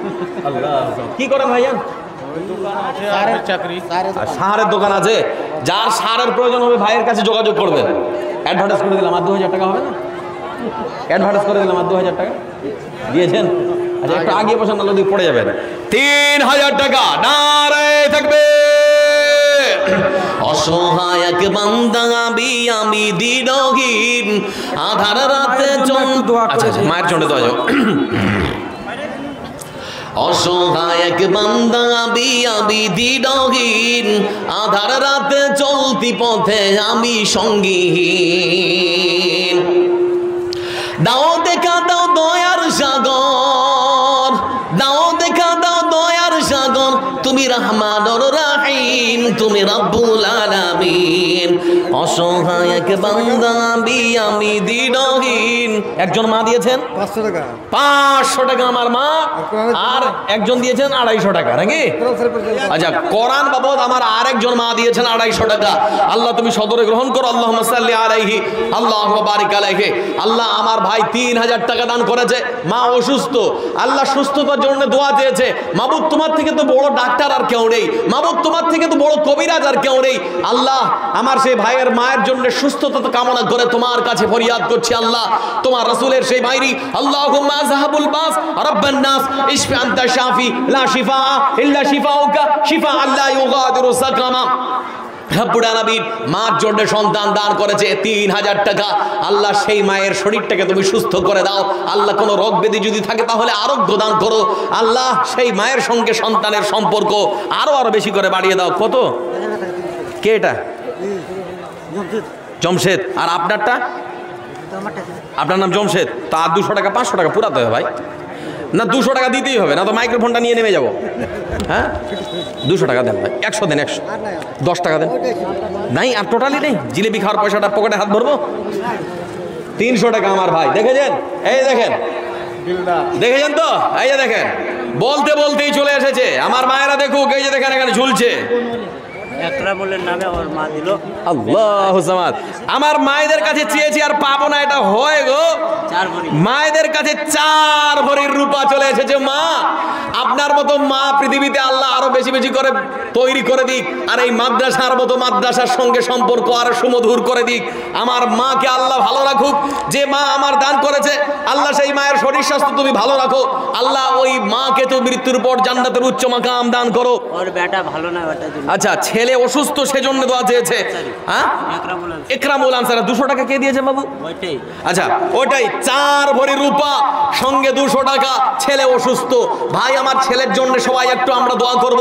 আল্লাহ, কি করেন ভাইজান? চাকরি, সাহারের দোকান আছে, যার সারের প্রয়োজন হবে ভাইয়ের কাছে যোগাযোগ করবেন। অ্যাডভার্টাইজ করে দিলাম, আর 2000 টাকা হবে না? অ্যাডভার্টাইজ করে দিলাম, আর 2000 টাকা দিয়েছেন। আচ্ছা একটু আগে বসেন, না যদি পড়ে যাবেন। 3000 টাকা নারে থাকবে। অসহায় এক বান্দা আমি দিনহীন, আধার রাতে আচ্ছা মায়ের জন্য দোয়া যাও। অসহায় এক বান্দা আমি দিনহীন, আধার রাতে চলতি পথে আমি সঙ্গীহীন। দাও দেখা দাও দয়ার সাগর, দাও দেখা দাও দয়ার সাগর, তুমি রহমানুর রহিম, তুমি রব্বুল আলামিন। অসহায় এক বান্দা আমি দিনহীন। একজন মা দিয়েছেন 500 টাকা, 500 টাকা আমার মা, আর একজন দিয়েছেন 250 টাকা নাকি? আচ্ছা, কোরআন বাবদ আমার আরেকজন মা দিয়েছেন 250 টাকা। আল্লাহ তুমি সদরে গ্রহণ করো। আল্লাহুম্মা সাল্লি আলাইহি, আল্লাহুম্মা বারিক আলাইহি। আল্লাহ আমার ভাই 3000 টাকা দান করেছে, মা অসুস্থ, আল্লাহ সুস্থতার জন্য দোয়া চেয়েছে। মাবুদ তোমার থেকে তো বড় ডাক্তার আর কেউ নেই, মাবুদ তোমার থেকে তো বড় কবিরাজ আর কেউ নেই। আল্লাহ আমার সেই ভাইয়ের মায়ের জন্য সুস্থতা কামনা করে তোমার কাছে ফরিয়াদ করছি। আল্লাহ তোমার রাসূলের সেই ভাইরি, আল্লাহুম্মা আযহাবুল বাস রাব্বান নাস ইশফি আনতা শাফি লা শিফা ইল্লা শিফাউকা শিফা আল্লা ইউগাদিরু সাকামা। রব্বুল আলামিন মার জন্য সন্তান দান করেছে 3000 টাকা। আল্লাহ সেই মায়ের শরীরটাকে তুমি সুস্থ করে দাও। আল্লাহ কোনো রোগ ব্যাধি যদি থাকে তাহলে আরোগ্য দান করো। আল্লাহ সেই মায়ের সঙ্গে সন্তানের সম্পর্ক আরো বেশি করে বাড়িয়ে দাও। কত? কে এটা? জমশেদ। আর আপনারটা? আপনার নাম জমশেদ। তা 200 টাকা 500 টাকা পুরাতে হবে ভাই, না 200 টাকা দিতেই হবে, না তো মাইক্রোফোনটা নিয়ে নেমে যাবো। হ্যাঁ 200 টাকা দেন ভাই, 100 দেন, 100 10 টাকা দেন। নাই আর টোটালি নেই, জিলেবি খাওয়ার পয়সাটা পকেটে হাত ভরবো। 300 টাকা আমার ভাই। দেখেছেন? এই দেখেন, দেখেছেন তো? এই যে দেখেন, বলতে বলতেই চলে এসেছে। আমার মায়েরা দেখুক, এই যে দেখেন এখানে ঝুলছে। আল্লাহু সামাদ। আমার মায়েদের কাছে চেয়েছি আর পাবো না, এটা হয় গো। মায়েদের কাছে 4 ভরির রূপা চলে এসেছে। মা, আপনার মতো মা পৃথিবীতে আল্লাহ আরো বেশি বেশি করে তৈরি করে দিক, আর এই মাদ্রাসার মতো মাদ্রাসার সঙ্গে সম্পর্ক আরো সুমধুর করে দিক। আমার মাকে আল্লাহ ভালো রাখুক। যে মা আমার দান করেছে, আল্লাহ সেই মায়ের শরীর স্বাস্থ্য তুমি ভালো রাখো। আল্লাহ ওই মাকে তো মৃত্যুর পর জান্নাতের উচ্চ মাকাম দান করো। ওর বেটা ভালো না, আচ্ছা ছেলে অসুস্থ সেজন্য দোয়া চেয়েছে। হ্যাঁ ইকরামুল আনসার 200 টাকা কে দিয়েছে বাবু? আচ্ছা ওইটাই 4 ভরি রূপা সঙ্গে 200 টাকা। ছেলে অসুস্থ, ভাই আমার ছেলের জন্য সবাই একটু আমরা দোয়া করব,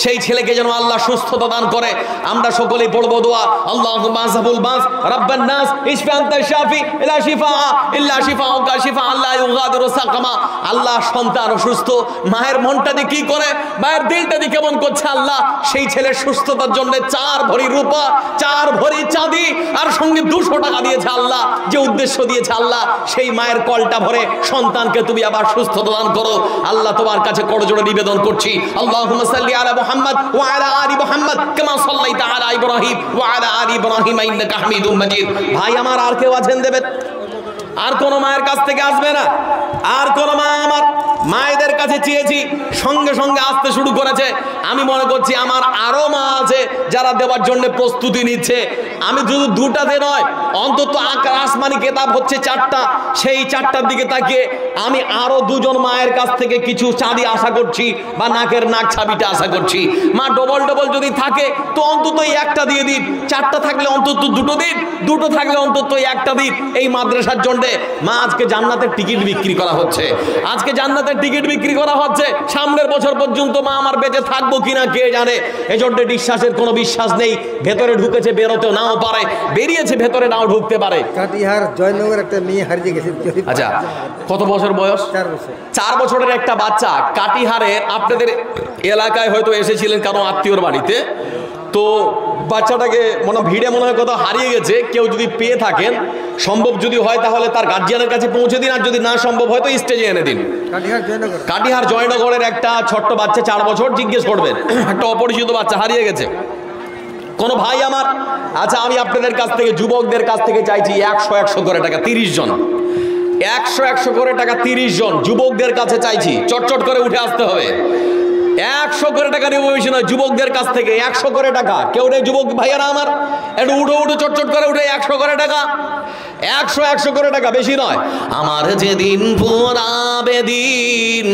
সেই ছেলেকে যেন আল্লাহ সুস্থতা দান করে। আমরা সকলেই পড়বো দোয়া, আল্লাহুম্মা আযহাবুল বাস রাব্বান নাস ইশফি আনতা শাফি লা শিফা ইল্লা শিফাউকা শিফা আল্লা ইউগাদিরু সাকামা। আল্লাহ সন্তান অসুস্থ, মায়ের মনটা দিয়ে কি করে, মায়ের দিলটা দিয়ে কেমন করছে, আল্লাহ সেই ছেলের সুস্থতার জন্য 4 ভরি রূপা, 4 ভরি চাঁদি আর সঙ্গে 200 টাকা দিয়েছে। আল্লাহ যে উদ্দেশ্য দিয়েছে, আল্লাহ সেই মায়ের কলটা ভরে সন্তানকে তুমি আবার সুস্থতা দান করো। আল্লাহ তোমার কাছে করজোড়ে নিবেদন করছি, আল্লাহুম্মা সাল্লি আলা মুহাম্মদ ওয়া আলা আলি মুহাম্মদ কামা সাল্লাইতা আলা ইব্রাহিম ওয়া আলা আলি ইব্রাহিম ইন্নাকা হামিদুম মাজিদ। ভাই আমার আর কেউ আছেন দেবেন? আর কোন মায়ের কাছ থেকে আসবে না। আর কোন মা আমার মায়েদের কাছে চেয়েছি, সঙ্গে সঙ্গে আসতে শুরু করেছে। আমি মনে করছি আমার আরো মা আছে যারা দেওয়ার জন্য প্রস্তুতি নিচ্ছে। আমি শুধু 2টাতে নয়, অন্তত আসমানি কেতাব হচ্ছে 4টা। সেই 4টার দিকে তাকিয়ে আমি আরো 2 জন মায়ের কাছ থেকে কিছু চাঁদি আশা করছি, বা নাকের নাক ছাবিটা আশা করছি। মা ডবল ডবল যদি থাকে তো অন্তত 1টা দিয়ে দিন, 4টা থাকলে অন্তত 2টো দিন, 2টো থাকলে অন্তত 1টা দিন এই মাদ্রাসার জন্য। মা আজকে জান্নাতের টিকিট বিক্রি করা হচ্ছে, আজকে জান্নাতের টিকিট বিক্রি করা হচ্ছে। সামনের বছর পর্যন্ত মা আমার বেঁচে থাকবো কিনা কে জানে। এজন্য বিশ্বাসের কোনো বিশ্বাস নেই। ভেতরে ঢুকেছে, বেরোতেও নাও পারে, বেরিয়েছে ভেতরে নাও ঢুকতে পারে। কাটিহার জয়নগর একটা মেয়ে হারিয়ে গেছে। আচ্ছা কত বছর বয়স? 4 বছর। 4 বছরের একটা বাচ্চা কাটিহারের, আপনাদের এলাকায় হয়তো এসেছিলেন কারো আত্মীয়র বাড়িতে, তো তো বাচ্চাটাকে ভিড়ে মনে হয় কোথাও হারিয়ে গেছে। কেউ যদি পেয়ে থাকেন, সম্ভব যদি হয় তাহলে তার গার্জিয়ানের কাছে পৌঁছে দিন, আর যদি না সম্ভব হয় তো স্টেজে এনে দিন। কাটিহার জয়নগরের একটা ছোট্ট বাচ্চা 4 বছর, জিজ্ঞেস করবেন, একটা অপরিচিত বাচ্চা হারিয়ে গেছে। কোন ভাই আমার, আচ্ছা আমি আপনাদের কাছ থেকে, যুবকদের কাছ থেকে চাইছি 100 করে টাকা 30 জন, 100 করে টাকা 30 জন যুবকদের কাছে চাইছি। চটচট করে উঠে আসতে হবে। 100 করে টাকা নেবো, বেশি নয়, যুবকদের কাছ থেকে 100 করে টাকা। কেউ নেই যুবক ভাইয়ারা আমার? একটু উঠো চটচট করে উঠে 100 করে টাকা, 100 করে টাকা, বেশি নয়। আমার যেদিন ফুরাবে দিন,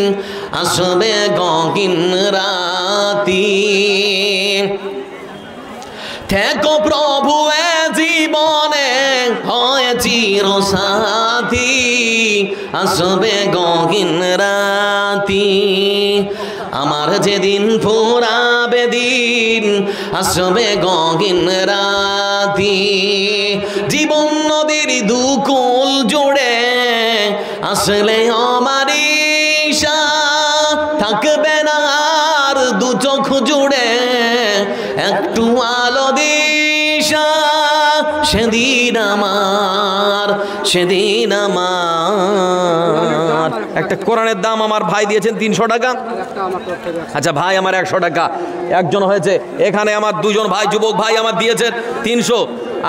আসবে গহীন রাতি, থেকো প্রভু এ জীবনে হয় চিরসাথী, আসবে গহীন রাতি। আমার যেদিন ফুরাবে দিন, আসবে গহীন রাতি, জীবন নদীর দুকুল জুড়ে আসলে আমার ঈশা, থাকবে না আর দু চোখ জুড়ে একটু আলো দিশা, সেদিন আমার একটা কোরআনের দাম আমার ভাই দিয়েছেন 300 টাকা। আচ্ছা ভাই আমার 100 টাকা, একজন হয়েছে। এখানে আমার 2 জন ভাই, যুবক ভাই আমার দিয়েছেন 300,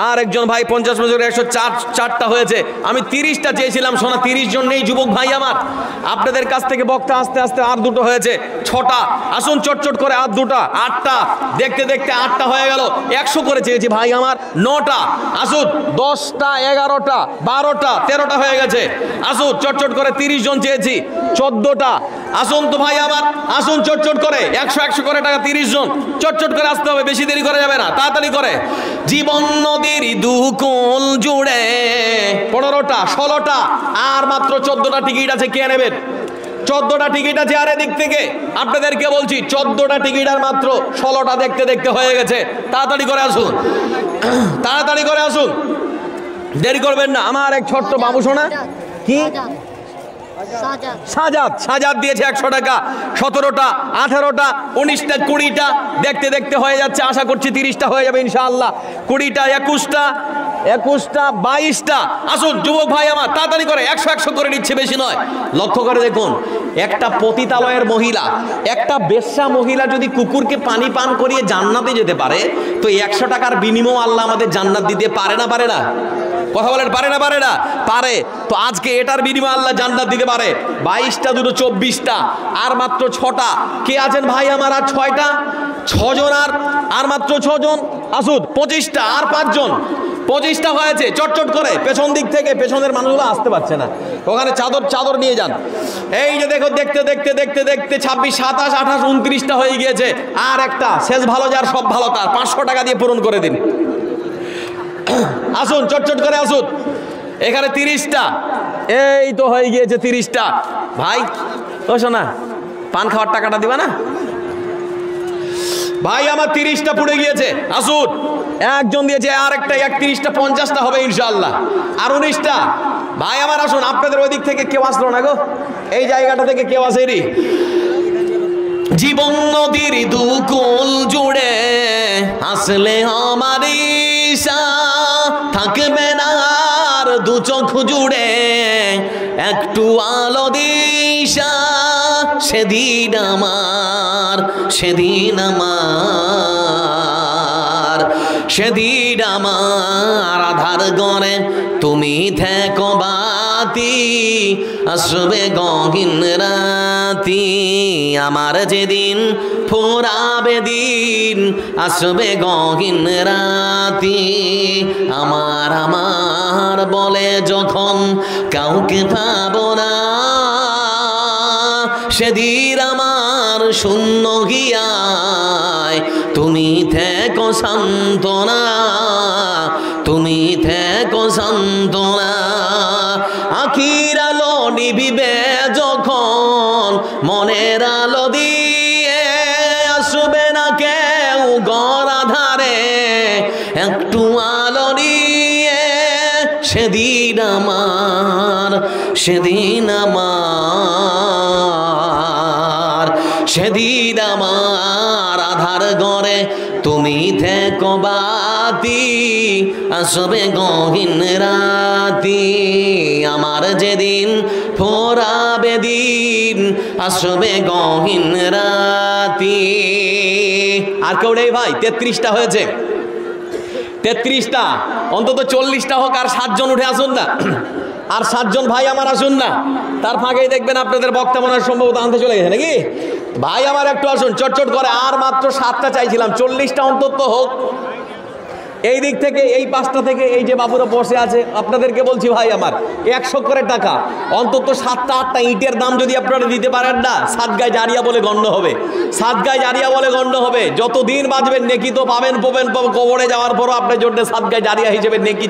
আর একজন ভাই 50 বছর 104টা হয়েছে। আমি 30টা চেয়েছিলাম, সোনা 30 জন নেই যুবক ভাই আমার। আপনাদের কাছ থেকে বক্তা আস্তে আস্তে আর 2টো হয়েছে, 6টা। আসুন চটচট করে আর 2টা, 8টা, দেখতে দেখতে 8টা হয়ে গেল। 100 করে চেয়েছি ভাই আমার, 9টা। আসুন 10টা, 11টা, 12টা, 13টা হয়ে গেছে। আসুন চটচট করে 30 জন চেয়েছি, 14টা। আসুন তো ভাই আমার, আসুন চটচট করে 100 করে টাকা 30 জন, চটচট করে আসতে হবে, বেশি দেরি করা যাবে না, তাড়াতাড়ি করে। জীবন নদীর দুকুল জুড়ে 15টা, 16টা, আর মাত্র 14টা টিকিট আছে। কে নেবেন? 14টা টিকিট আছে। আর এদিক থেকে আপনাদেরকে বলছি, 14টা টিকিট আর মাত্র 16টা দেখতে দেখতে হয়ে গেছে। তাড়াতাড়ি করে আসুন, তাড়াতাড়ি করে আসুন, দেরি করবেন না। আমার এক ছোট্ট বাবু সোনা, কি সাজাদ দিয়েছে 100 টাকা। 17টা, 18টা, 19টা, 20টা, দেখতে দেখতে হয়ে যাচ্ছে। আশা করছি 30টা হয়ে যাবে ইনশাআল্লাহ। 20টা, 21টা, 22টা। আসুন যুবক ভাই আমার, তাড়াতাড়ি করে 100 করে নিচ্ছে, বেশি নয়। লক্ষ্য করে দেখুন, একটা পতিতালয়ের মহিলা, একটা বেশ্যা মহিলা যদি কুকুরকে পানি পান করিয়ে জান্নাতে যেতে পারে, তো 100 টাকার বিনিময়ে আল্লাহ আমাদের জান্নাত দিতে পারে না? পারে না? কথা বলেন, পারে না? পারে না? পারে। তো আজকে এটার বিনিময়ে আল্লাহ জান্নাত দিতে পারে। 22টা, 2টো 24টা, আর মাত্র 6টা। কে আছেন ভাই আমার? আর 6টা, 6 জন, আর মাত্র 6 জন। আসুন 25টা, আর 5 জন, 25টা হয়েছে। চটচট করে পেছন দিক থেকে, পেছনের মানুষগুলো আসতে পারছে না, ওখানে চাদর নিয়ে যান। এই যে দেখো, দেখতে দেখতে দেখতে দেখতে 26, 27, 28, 29টা হয়ে গিয়েছে। আর একটা, শেষ ভালো যার সব ভালো তার, 500 টাকা দিয়ে পূরণ করে দিন। আসুন চটচট করে আসুন। এখানে 30টা, এই তো হয়ে গিয়েছে 30টা। ভাই ও শোনা, পান খাওয়ার টাকাটা দিবা না? ভাই আমার 30টা পুড়ে গিয়েছে। আসুন, একজন দিয়েছে, আর একটা 31টা, 50টা হবে ইনশাআল্লাহ। আর 19টা ভাই আমার আসুন। আপনাদের ওই দিক থেকে কেউ আসলো না গো, এই জায়গাটা থেকে কেউ আসেনি। জীবন নদীর দুকুল জুড়ে আসলে আমার ঈশা, থাকবে না আর দু চোখ জুড়ে একটু আলো দিশা, সেদিন আমার, সেদিন আমার, সেদিন আমার আধার গড়ে তুমি থেকো বাতি, আসবে গহীন রাতি। আমার যেদিন ফুরাবে দিন, আসবে গহীন রাতি। আমার আমার বলে যখন কাউকে পাবো না, সেদিন আমার শূন্য গিয়ায় তুমি থেকো সান্ত্বনা, তুমি থেকো সান্ত্বনা। আখির আলো নিভিবে যখন মনের আলো দিয়ে, আসবে না কেউ ঘর আধারে একটু আলো নিয়ে, সেদিন আমার, সেদিন আমার, সেদিন আমার আধার ঘরে তুমি থেকো বাতি আসবে গহীন রাতি, আমার যেদিন ফোরাবে দিন আসবে গহীন রাতি। আর কেউ নেই ভাই? 33টা হয়েছে, 33টা, অন্তত 40টা হোক। আর 7 জন উঠে আসুন না, আর 7 জন ভাই আমার আসুন না। তার ফাঁকেই দেখবেন আপনাদের বক্তা মনে হয় সম্ভবত আনতে চলে গেছে নাকি? ভাই আমার একটু আসুন চটচট করে। আর মাত্র 7টা চাইছিলাম, 40টা অন্তত হোক। এই দিক থেকে, এই 5টা থেকে, এই যে বাবুরা বসে আছে আপনাদেরকে বলছি ভাই আমার 100 করে টাকা, অন্তত 7টা 8টা ইটের দাম যদি আপনারা দিতে পারেন না, সাদগায়ে জারিয়া বলে গণ্য হবে, সাদগায়ে জারিয়া বলে গণ্য হবে। যতদিন বাঁচবেন নেকি তো পাবেন, কবরে যাওয়ার পরও আপনার জন্য সাদগায়ে জারিয়া হিসেবে নেকি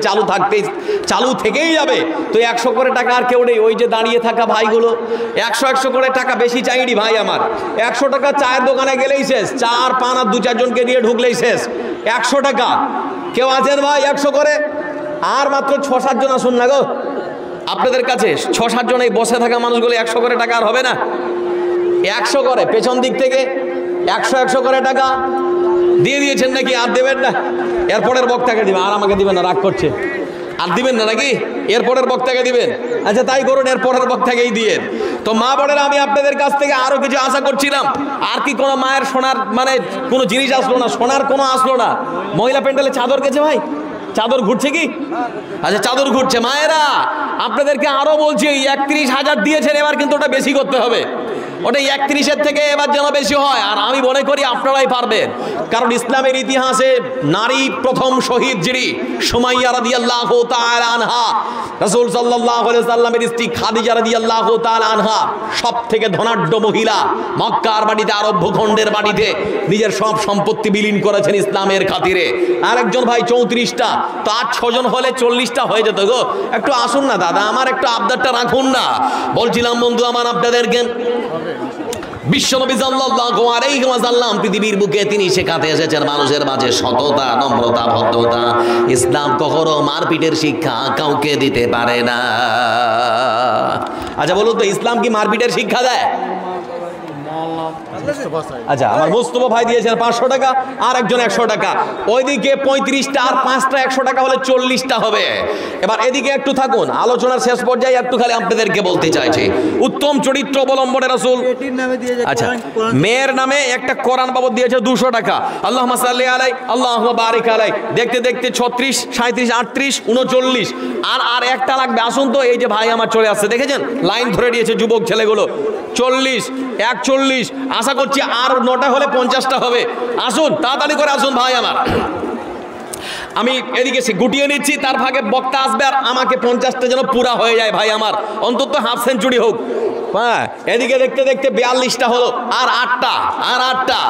চালু থেকেই যাবে। তো 100 করে টাকা আর কেউ নেই? ওই যে দাঁড়িয়ে থাকা ভাইগুলো 100 করে টাকা, বেশি চাইনি ভাই আমার। 100 টাকা চায়ের দোকানে গেলেই শেষ, চার পান আর 2-4 জনকে দিয়ে ঢুকলেই শেষ। 100 টাকা কেউ আছেন ভাই 100 করে? আর মাত্র 6-7 জন আসুন না গো আপনাদের কাছে। 6-7 জন এই বসে থাকা মানুষগুলো 100 করে টাকা আর হবে না? 100 করে পেছন দিক থেকে 100 করে টাকা দিয়ে দিয়েছেন নাকি? আর দেবেন না? এরপরের বক্তাকে দিবেন, আর আমাকে দিবেন না, রাগ করছে। আর দিবেন না নাকি? এরপরের বক্তাকে দিবেন? আচ্ছা তাই করুন, এরপরের বক্তাকেই দিয়েন। তো মা বোনেরা, আমি আপনাদের কাছ থেকে আরো কিছু আশা করছিলাম। আর কি কোনো মায়ের সোনার মানে কোনো জিনিস আসলো না? সোনার কোনো আসলো না? মহিলা প্যান্ডেলে চাদর গেছে ভাই? চাদর ঘুরছে কি? আচ্ছা চাদর ঘুরছে। মায়েরা আপনাদেরকে আরো বলছি, 31,000 দিয়েছেন, এবার কিন্তু ওটা বেশি করতে হবে। ওটা 31-এর থেকে এবার যেন বেশি হয়। আর আমি মনে করি আপনারাই পারবেন, কারণ ইসলামের ইতিহাসে নারী প্রথম শহীদ যিনি, সুমাইয়া রাদিয়াল্লাহু তাআলা আনহা, রাসূল সাল্লাল্লাহু আলাইহি সাল্লামের স্ত্রী খাদিজা রাদিয়াল্লাহু তাআলা আনহা, সব থেকে ধনাঢ্য মহিলা। মক্কার বাড়িতে, আরব ভূখণ্ডের বাড়িতে নিজের সব সম্পত্তি বিলীন করেছেন ইসলামের খাতিরে। আরেকজন ভাই 34টা, তো 8-6 জন হলে 40টা হয়ে যেত গো। একটু আসুন না দাদা, আমার একটু আবদারটা রাখুন না। বলছিলাম বন্ধু আমার আপনাদেরকে, বিশ্বনবী সাল্লাল্লাহু আলাইহি ওয়াসাল্লাম পৃথিবীর বুকে তিনি শেখাতে এসেছেন মানুষের মাঝে সততা, নম্রতা, ভদ্রতা। ইসলাম কখনো মারপিটের শিক্ষা কাউকে দিতে পারে না। আচ্ছা বলুন তো, ইসলাম কি মারপিটের শিক্ষা দেয়? আচ্ছা আমার মুস্তফা ভাই দিয়েছেন 500 টাকা, আর একজন 100 টাকা। ওইদিকে 35টা আর 5টা 100 টাকা হলে 40টা হবে। এবার এদিকে একটু থাকুন, আলোচনার শেষ পর্যায়ে একটু খালি আপনাদেরকে বলতে চাইছি, উত্তম চরিত্র অবলম্বনে রাসূল, আচ্ছা মেয়ের নামে একটা কোরআন বাবদ দিয়েছে 200 টাকা। আল্লাহুম্মা সাল্লি আলাই, আল্লাহুম্মা বারিক আলাই। দেখতে দেখতে 36, 37, 38, 39, আর একটা লাগবে। আসুন তো, এই যে ভাই আমার চলে আসছে, দেখেছেন লাইন ধরে দিয়েছে যুবক ছেলেগুলো। 40, 41, আশা করছি আর 9টা হলে 50টা হবে। আসুন তাড়াতাড়ি করে আসুন ভাই আমার। আমি এদিকে গুটিয়ে নিচ্ছি, তার ভাগে বক্তা আসবে, আর আমাকে 50টা যেন পুরা হয়ে যায় ভাই আমার, অন্তত হাফ সেঞ্চুরি হোক। হ্যাঁ, এদিকে দেখতে দেখতে 42টা হলো, আর 8টা।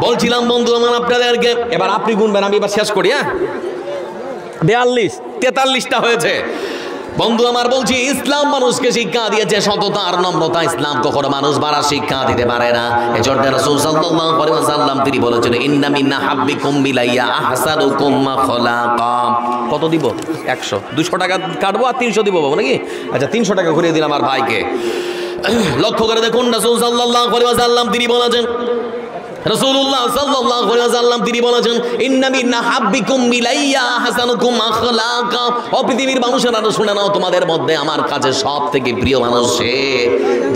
বলছিলাম বন্ধু আমার আপনাদেরকে, এবার আপনি গুনবেন, আমি এবার শেষ করি। হ্যাঁ, 42, 43টা হয়েছে। বন্ধু আমার বলছি, ইসলাম মানুষকে শিক্ষা দিয়েছে সততা আর নম্রতা। ইসলাম কখনো মানুষ বাড়ার শিক্ষা দিতে পারে না। এজন্য রাসূল সাল্লাল্লাহু আলাইহি ওয়াসাল্লাম তিনি বলেছেন, ইন্না মিন্না হাব্বিকুম বিলাইয়া আহসানুকুম খালাকা। কত দিব? 100, 200 টাকা কাটবো আর 300 দিব বাবু নাকি? আচ্ছা 300 টাকা ঘুরিয়ে দিলাম আমার ভাইকে। লক্ষ্য করে দেখুন, রাসূল সাল্লাল্লাহু আলাইহি ওয়াসাল্লাম তিনি বলেছেন, রাসূলুল্লাহ সাল্লাল্লাহু আলাইহি ওয়াসাল্লাম তিনি বলেছেন, ইন্না মিন্না হাব্বিকুম বিলাইয়া আহসানুকুম আখলাকা। ও পৃথিবীর মানুষেরা শুনে নাও, তোমাদের মধ্যে আমার কাছে সব থেকে প্রিয় মানুষ সে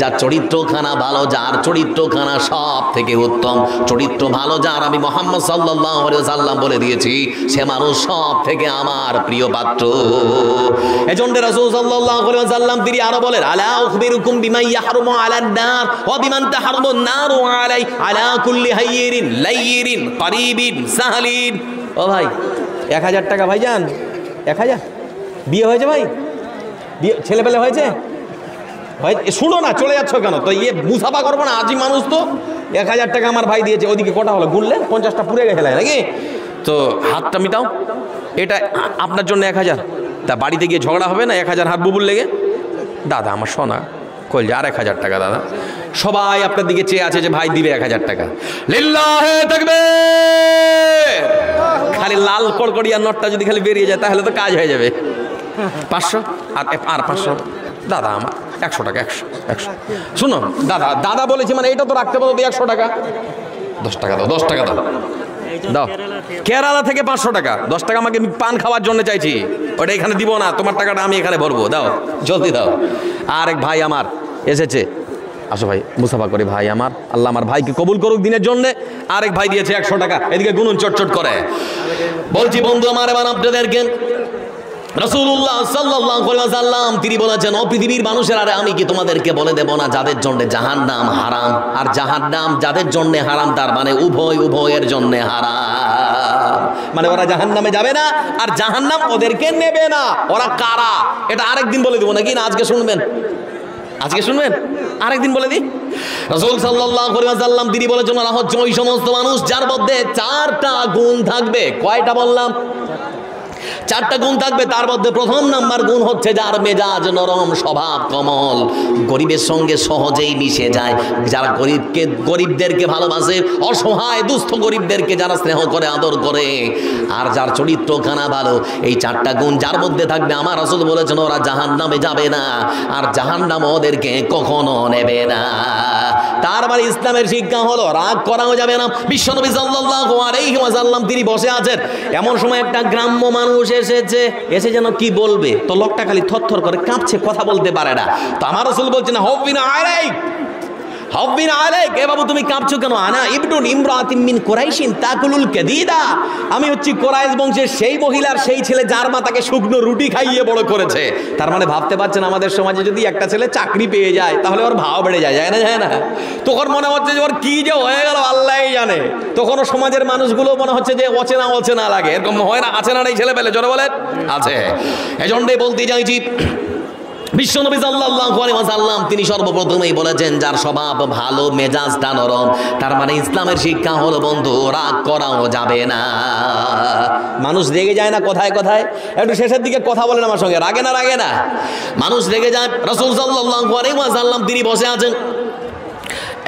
যার চরিত্রখানা ভালো, যার চরিত্রখানা সব থেকে উত্তম। চরিত্র ভালো যার, আমি মুহাম্মদ সাল্লাল্লাহু আলাইহি ওয়াসাল্লাম বলে দিয়েছি, সে মানুষ সব থেকে আমার প্রিয় পাত্র। এজন্য রাসূল সাল্লাল্লাহু আলাইহি ওয়াসাল্লাম তিনি আরো বলেন, আলা উখবিরুকুম বিমা ইয়াহরুমু আলান নার ওয়া বিমান তাহরুমুন নারু আলাই আলা কুল্লি হাইয়িরিন লাইয়িরিন করিবিন সাহলিন। ও ভাই 1000 টাকা ভাইজান, 1000 বিয়ে হয়েছে ভাই? বিয়ে ছেলেপেলে হয়েছে? শুনো না, চলে যাচ্ছ কেন? তো মুসাফা করবো না, আজই মানুষ তো। 1000 টাকা আমার ভাই দিয়েছে। ওইদিকে কটা হলো? গুনলেন 50টা পুড়ে গেছে নাকি? তো হাতটা মিটাও, এটা আপনার জন্য 1000। তা বাড়িতে গিয়ে ঝগড়া হবে না 1000 হাত বুবুল লেগে? দাদা আমার সোনা কইল যে আর 1000 টাকা। দাদা সবাই আপনার দিকে চেয়ে আছে যে ভাই দিবে 1000 টাকা। লিল্লাহে তাকবীর। খালি লাল কড়কড়িয়া নোটটা যদি খালি বেরিয়ে যায় তাহলে তো কাজ হয়ে যাবে। 500 আর 500। দাদা আমার 100 টাকা, 100। শুনো দাদা বলেছি, মানে এটা তো রাখতে পারো 100 টাকা। 10 টাকা দাও, 10 টাকা দাও। দাও। কেরালা থেকে 500 টাকা, 10 টাকা আমাকে পান খাওয়ার জন্য চাইছি, ওটা এখানে দিব না, তোমার টাকাটা আমি এখানে ভরবো, দাও জলদি দাও। আর এক ভাই আমার এসেছে, আসো ভাই, মুসাফা করি ভাই আমার, আল্লাহ আমার ভাইকে কবুল করুক দিনের জন্য। আরেক ভাই দিয়েছে 100 টাকা, এদিকে গুনুন চটচট করে। বলছি বন্ধু আমার, এবার আপনাদেরকে রাসূলুল্লাহ সাল্লাল্লাহু আলাইহি ওয়াসাল্লাম তিনি বলেছেন, ও পৃথিবীর মানুষেরা, আরে আমি কি তোমাদেরকে বলে দেব না যাদের জন্য জাহান্নাম হারাম, আর জাহান্নাম যাদের জন্য হারাম, তার মানে উভয়ের জন্য হারাম, মানে ওরা জাহান্নামে যাবে না আর জাহান্নাম ওদেরকে নেবে না। ওরা কারা এটা আরেকদিন বলে দেবো নাকি, না আজকে শুনবেন? আজকে শুনবেন, আরেকদিন বলে দিই। রাসূল সাল্লাল্লাহু আলাইহি ওয়াসাল্লাম তিনি বলেছেন, ওরা হচ্ছে ওই সমস্ত মানুষ যার মধ্যে 4টা গুণ থাকবে। কয়টা বললাম? 4টা গুণ থাকবে। তার মধ্যে প্রথম নাম্বার গুণ হচ্ছে যার মেজাজ নরম, স্বভাব কোমল, গরিবের সঙ্গে সহজেই মিশে যায়, যারা গরিবদেরকে ভালোবাসে, অসহায় দুস্থ গরিবদেরকে যারা স্নেহ করে, আদর করে, আর যার চরিত্রখানা ভালো। এই 4টা গুণ যার মধ্যে থাকবে, আমার রাসূল বলেছেন ওরা জাহান্নামে যাবে না, আর জাহান্নাম ওদেরকে কখনো নেবে না। তার মানে ইসলামের শিক্ষা হলো রাগ করাও যাবে না। বিশ্বনবী সাল্লাল্লাহু আলাইহি ওয়াসাল্লাম তিনি বসে আছেন, এমন সময় একটা গ্রাম্য মানুষ এসে যেন কি বলবে, তো লোকটা খালি থরথর করে কাঁপছে, কথা বলতে পারে না। তো আমার রাসূল বলছেন, হব্বিনা আলাইক, হব্বিনা আলাইক, এ বাবু তুমি কাঁপছো কেন? আনা ইবনুন ইমরাতিন মিন কুরাইশিন তাকুলুল কাদিদা, আমি হচ্ছি কুরাইশ বংশের সেই মহিলার সেই ছেলে যার মা তাকে শুকনো রুটি খাইয়ে বড় করেছে। তার মানে ভাবতে পারছেন, আমাদের সমাজে যদি একটা ছেলে চাকরি পেয়ে যায় তাহলে ওর ভাও বেড়ে যায়, যায় না? যায় না? তখন মনে হচ্ছে যে ওর কি যে হয়ে গেল আল্লাহই জানে। তখনও সমাজের মানুষগুলো মনে হচ্ছে যে অচেনা অচেনা লাগে, এরকম হয় না? আছে না এই ছেলে পেলে? জোরে বলেন আছে। এজন্যই বলতে চাইছি, বিশ্বনবী সাল্লাল্লাহু আলাইহি ওয়াসাল্লাম তিনি সর্বপ্রথমেই বলেছেন যার স্বভাব ভালো, মেজাজটা নরম। তার মানে ইসলামের শিক্ষা হলো বন্ধু, রাগ করাও যাবে না। মানুষ রেগে যায় না কথায় কথায়? একটু শেষের দিকে কথা বলেন আমার সঙ্গে, রাগে না? রাগে না? মানুষ রেগে যায়। রাসূল সাল্লাল্লাহু আলাইহি ওয়াসাল্লাম তিনি বসে আছেন,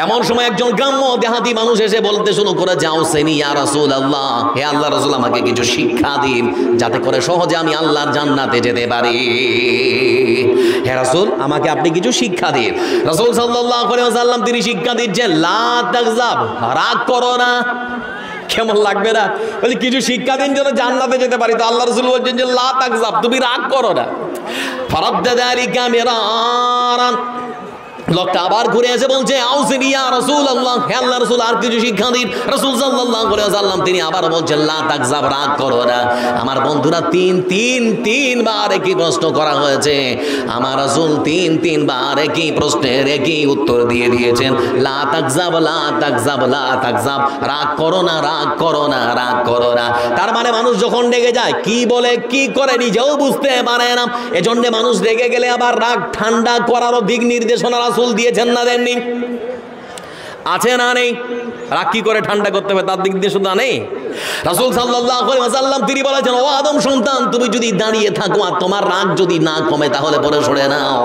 এমন সময় একজন গ্রাম্য দেহাতি মানুষ এসে বলতে শুরু করে, যাও সেনি ইয়া রাসূলুল্লাহ, হে আল্লাহ রাসূল, আমাকে কিছু শিক্ষা দিন যাতে করে সহজে আমি আল্লাহর জান্নাতে যেতে পারি। হে রাসূল, আমাকে আপনি কিছু শিক্ষা দিন। রাসূল সাল্লাল্লাহু আলাইহি ওয়াসাল্লাম তিনি শিক্ষা দিচ্ছেন, লা তাগজাব, রাগ করো না। কেমন লাগবে না? বলি কিছু শিক্ষা দিন যেন জান্নাতে যেতে পারি। তো আল্লাহ রাসূল বলছেন যে লা তাগজাব, তুমি রাগ করো না। ফারাদ্দা যালিকা মিরারান, লোকটা আবার ঘুরে এসে বলছে, আউসিনি ইয়া রাসূলুল্লাহ, হে আল্লাহর রাসূল আর কিছু শিক্ষা দিন। রাসূল সাল্লাল্লাহু আলাইহি ওয়াসাল্লাম তিনি আবার বলছেন, লা তাগজাব, রাগ করো না। আমার বন্ধুরা তিনবার একই প্রশ্ন করা হয়েছে, আমার রাসূল তিনবার একই প্রশ্নের একই উত্তর দিয়ে দিয়েছেন, লা তাগজাব, লা তাগজাব, লা তাগজাব, রাগ করো না, রাগ করো না, রাগ করো না। তার মানে মানুষ যখন রেগে যায় কি বলে কি করে নিজেও বুঝতে পারে না। এজন্য মানুষ রেগে গেলে আবার রাগ ঠান্ডা করারও দিক নির্দেশনা রাসূল দিয়েছেন না দেননি? আছে না নেই? রাগ কি করে ঠান্ডা করতে হবে তার দিক নির্দেশনা নেই? রাসূল সাল্লাল্লাহু আলাইহি ওয়াসাল্লাম তিনি বলেছেন, ও আদম সন্তান, তুমি যদি দাঁড়িয়ে থাকো আর তোমার রাগ যদি না কমে তাহলে পরে সরে নাও,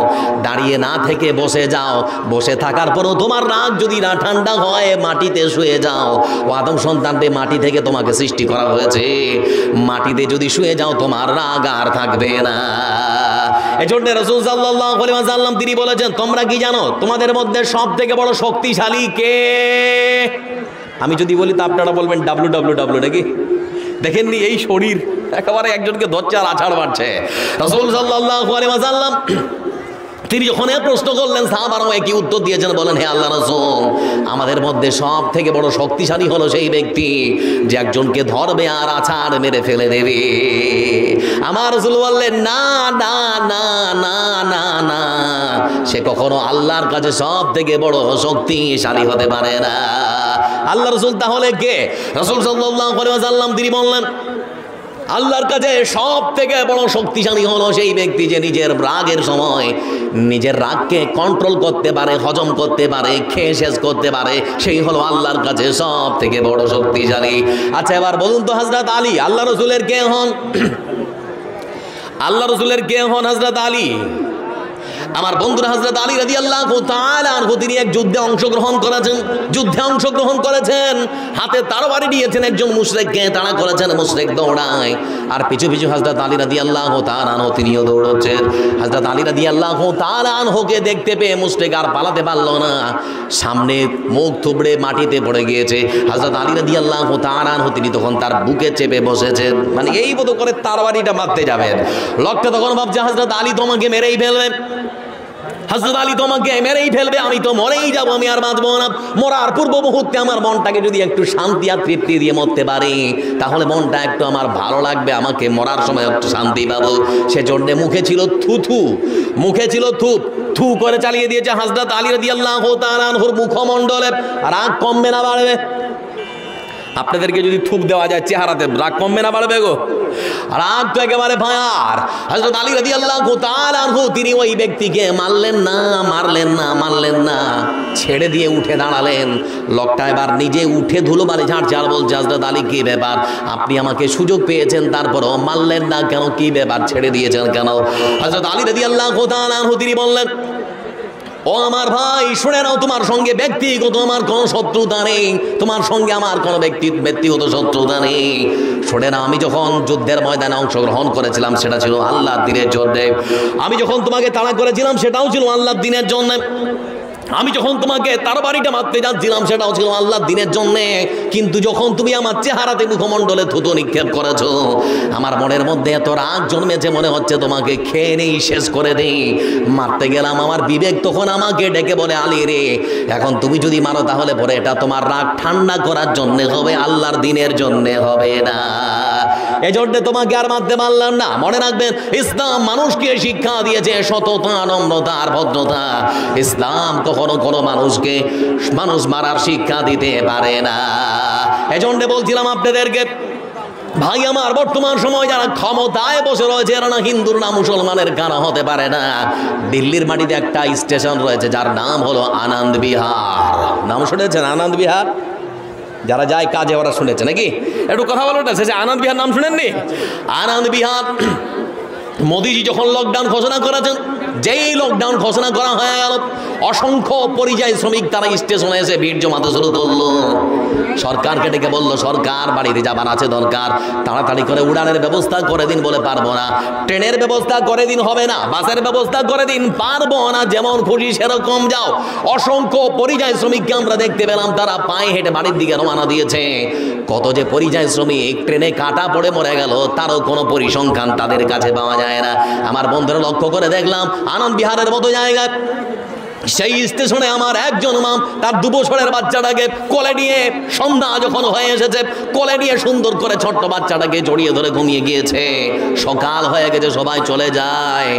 দাঁড়িয়ে না থেকে বসে যাও, বসে থাকার পরও তোমার রাগ যদি না ঠান্ডা হয় মাটিতে শুয়ে যাও। ও আদম সন্তানকে মাটি থেকে তোমাকে সৃষ্টি করা হয়েছে, মাটিতে যদি শুয়ে যাও তোমার রাগ আর থাকবে না। এজন্য রাসূল সাল্লাল্লাহু আলাইহি ওয়াসাল্লাম তিনি বলেছেন, তোমরা কি জানো তোমাদের মধ্যে সবথেকে বড় শক্তিশালী কে? আমি যদি বলি তা আপনারা বলবেন WWW নাকি? দেখেননি এই শরীর একেবারে একজনকে ধরছে আর আছাড় মারছে। রাসূল সাল্লাল্লাহু আলাইহি ওয়াসাল্লাম তিনি যখন প্রশ্ন করলেন, সাহাবারাও একই উত্তর দিয়েছেন, বলেন, হে আল্লাহর রাসূল, আমাদের মধ্যে সব থেকে বড় শক্তিশালী হলো সেই ব্যক্তি যে একজনকে ধরবে আর আছাড় মেরে ফেলে দেবে। আমার রাসূল বললেন, না না না না না না, সে কখনো আল্লাহর কাছে সব থেকে বড় শক্তিশালী হতে পারে না। আল্লাহ রাসূল তাহলে কে? রাসূল সাল্লাল্লাহু আলাইহি ওয়াসাল্লাম তিনি বললেন, আল্লাহর কাছে সব থেকে বড় শক্তিশালী হলো সেই ব্যক্তি যে নিজের রাগের সময় নিজের রাগকে কন্ট্রোল করতে পারে, হজম করতে পারে, খেয়ে শেষ করতে পারে, সেই হলো আল্লাহর কাছে সব থেকে বড় শক্তিশালী। আচ্ছা এবার বলুন তো, হযরত আলী আল্লাহ রাসূলের কে হন? আল্লাহ রাসূলের কে হন হযরত আলী? আমার বন্ধুরা, হযরত আলী রাদিয়াল্লাহু তাআলা আনহু তিনি এক যুদ্ধে অংশগ্রহণ করেছেন। হাতে তরবারি দিয়েছেন, একজন মুশরিককে তাড়া করেছেন, মুশরিক দৌড়ায় আর পিছু পিছু হযরত আলী রাদিয়াল্লাহু তাআলা আনহু তিনিও দৌড়াচ্ছেন। হযরত আলী রাদিয়াল্লাহু তাআলা আনহুকে দেখতে পেয়ে মুশরিক আর পালাতে পারল না, সামনে মুখ থুবড়ে মাটিতে পড়ে গিয়েছে। হযরত আলী রাদিয়াল্লাহু তাআলা আনহু তিনি তখন তার বুকে চেপে বসেছেন, মানে এই মতো করে তরবারিটা মারতে যাবেন। লোকটা তখন ভাবছে হযরত আলী তোমাকে মেরেই ফেলবে, হযরত আলী তোমাকে মেরেই ফেলবে, আমি তো মরেই যাব, আমি আর বাঁচবো না। মরার পূর্ব মুহূর্তে আমার মনটাকে যদি একটু শান্তি আর তৃপ্তি দিয়ে মরতে পারি তাহলে মনটা একটু আমার ভালো লাগবে, আমাকে মরার সময় একটু শান্তি পাবো। সেজন্য মুখে ছিল থু করে চালিয়ে দিয়েছে। হযরত আলী রাদিয়াল্লাহু তাআলা আনহুর মুখমণ্ডলে রাগ কমবে না বাড়বে? আপনাদেরকে যদি থুপ দেওয়া যায় চেহারাতে, রাগ কমবে না বাড়বে গো? রাগ তো একেবারে ভায়ার। হযরত আলী রাদিয়াল্লাহু তাআলা আনহু তিনি ওই ব্যক্তিকে মারলেন না, ছেড়ে দিয়ে উঠে দাঁড়ালেন। লোকটা এবার নিজে উঠে ধুলোবালি ঝাড়ছে আর বলছে হযরত আলী কি ব্যাপার, আপনি আমাকে সুযোগ পেয়েছেন তারপরও মারলেন না কেন, কি ব্যাপার, ছেড়ে দিয়েছেন কেন? হযরত আলী রাদিয়াল্লাহু তাআলা আনহু তিনি বললেন, ও আমার ভাই শুনে নাও, তোমার সঙ্গে ব্যক্তিগত আমার কোনো শত্রুতা নেই, তোমার সঙ্গে আমার কোনো ব্যক্তিগত শত্রুতা নেই। শুনে নাও, আমি যখন যুদ্ধের ময়দানে অংশগ্রহণ করেছিলাম সেটা ছিল আল্লাহর দ্বীনের জন্য, আমি যখন তোমাকে তাড়া করেছিলাম সেটাও ছিল আল্লাহর দ্বীনের জন্য, আমি যখন তোমাকে তরবারিটা মারতে যাচ্ছিলাম সেটাও ছিল আল্লাহর দ্বীনের জন্য। কিন্তু যখন তুমি আমার চেহারাতে মুখমণ্ডলে থুতু নিক্ষেপ করেছো, আমার মনের মধ্যে এত রাগ জন্মেছে, মনে হচ্ছে তোমাকে খেয়ে নেই, শেষ করে দেই। মারতে গেলাম, আমার বিবেক তখন আমাকে ডেকে বলে আলী রে, এখন তুমি যদি মারো তাহলে পরে এটা তোমার রাগ ঠান্ডা করার জন্য হবে, আল্লাহর দ্বীনের জন্য হবে না। এজন্য তোমাকে আর মারতে পারলাম না। মনে রাখবেন, ইসলাম মানুষকে শিক্ষা দিয়েছে সততা, নম্রতা আর ভদ্রতা। ইসলাম কখনো কোনো মানুষকে মানুষ মারার শিক্ষা দিতে পারে না। এজন্য বলছিলাম আপনাদেরকে, ভাই আমার, বর্তমান সময় যারা ক্ষমতায় বসে রয়েছে এরা না হিন্দুর না মুসলমানের কারা হতে পারে না। দিল্লির মাটিতে একটা স্টেশন রয়েছে যার নাম হলো আনন্দ বিহার। নাম শুনেছেন আনন্দ বিহার? যারা যায় কাজে ওরা শুনেছে নাকি? একটু কথা বলো না, সে আনন্দ বিহার নাম শুনেননি? আনন্দ বিহার মোদিজি যখন লকডাউন ঘোষণা করেছেন, যেই লকডাউন ঘোষণা করা হয়ে গেল, অসংখ্য পরিযায়ী শ্রমিক তারা স্টেশনে এসে ভিড় জমাতে শুরু করলো। সরকারকে ডেকে বলল, সরকার বাড়িতে যাবার আছে দরকার, তাড়াতাড়ি করে উড়ানের ব্যবস্থা করে দিন। বলে পারবো না। ট্রেনের ব্যবস্থা করে দিন, হবে না। বাসের ব্যবস্থা করে দিন, পারবো না। যেমন খুশি সেরকম যাও। অসংখ্য পরিযায়ী শ্রমিককে আমরা দেখতে পেলাম, তারা পায়ে হেঁটে বাড়ির দিকে রওনা দিয়েছে। কত যে পরিযায়ী শ্রমিক ট্রেনে কাটা পড়ে মরে গেল, তারও কোনো পরিসংখ্যান তাদের কাছে পাওয়া যায় না। আমার বন্ধুরা লক্ষ্য করে দেখলাম, আনন্দ বিহারের মতো জায়গায় সেই স্টেশনে আমার একজন মা তার 2 বছরের বাচ্চাটাকে কোলে নিয়ে, সন্ধ্যা যখন হয়ে এসেছে, কোলে নিয়ে সুন্দর করে ছোট্ট বাচ্চাটাকে জড়িয়ে ধরে ঘুমিয়ে গিয়েছে। সকাল হয়ে গেছে, সবাই চলে যায়।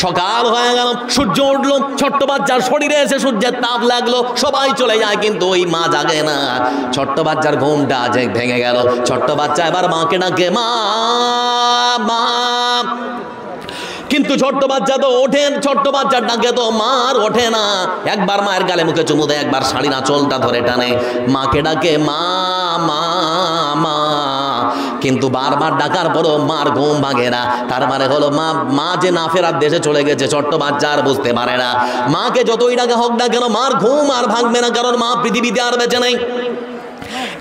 সকাল হয়ে গেল, সূর্য উঠলো, ছোট্ট বাচ্চার শরীরে এসে সূর্যের তাপ লাগলো, সবাই চলে যায়, কিন্তু ওই মা জাগে না। ছোট্ট বাচ্চার ঘুমটা ভেঙে গেল। ছোট্ট বাচ্চা এবার মাকে ডাকে, মা মা, কিন্তু ছোট্ট বাচ্চা তো ওঠেন, ছোট্ট বাচ্চার ডাকে তো মার ওঠে না। একবার মায়ের গালে মুখে চুমু দেয়, একবার শাড়ির আঁচলটা ধরে টানে, মাকে ডাকে মা মা মা, কিন্তু বারবার ডাকার পরও মার ঘুম ভাঙে না। তার মানে হলো মা যে না ফেরার দেশে চলে গেছে, ছোট্ট বাচ্চা আর বুঝতে পারে না। মাকে যতই ডাকা হোক না কেন, মার ঘুম আর ভাঙবে না, কারণ মা পৃথিবীতে আর বেঁচে নেই।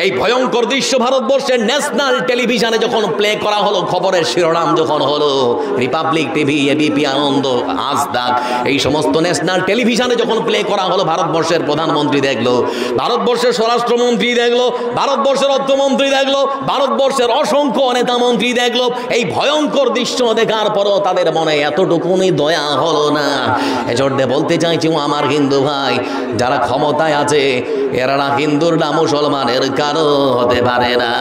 এই ভয়ঙ্কর দৃশ্য ভারতবর্ষের ন্যাশনাল টেলিভিশনে যখন প্লে করা হলো, খবরের শিরোনাম যখন হলো, রিপাবলিক টিভি, এবিপি আনন্দ, আজ তাক, এই সমস্ত ন্যাশনাল টেলিভিশনে যখন প্লে করা হলো, ভারতবর্ষের প্রধানমন্ত্রী দেখলো, ভারতবর্ষের স্বরাষ্ট্রমন্ত্রী দেখলো, ভারতবর্ষের অর্থমন্ত্রী দেখলো, ভারতবর্ষের অসংখ্য নেতা মন্ত্রী দেখলো। এই ভয়ঙ্কর দৃশ্য দেখার পরও তাদের মনে এতটুকুনি দয়া হলো না। এজন্য বলতে চাইছি, আমার হিন্দু ভাই যারা ক্ষমতায় আছে, এরা না হিন্দুর না মুসলমানের কারো হতে পারে না।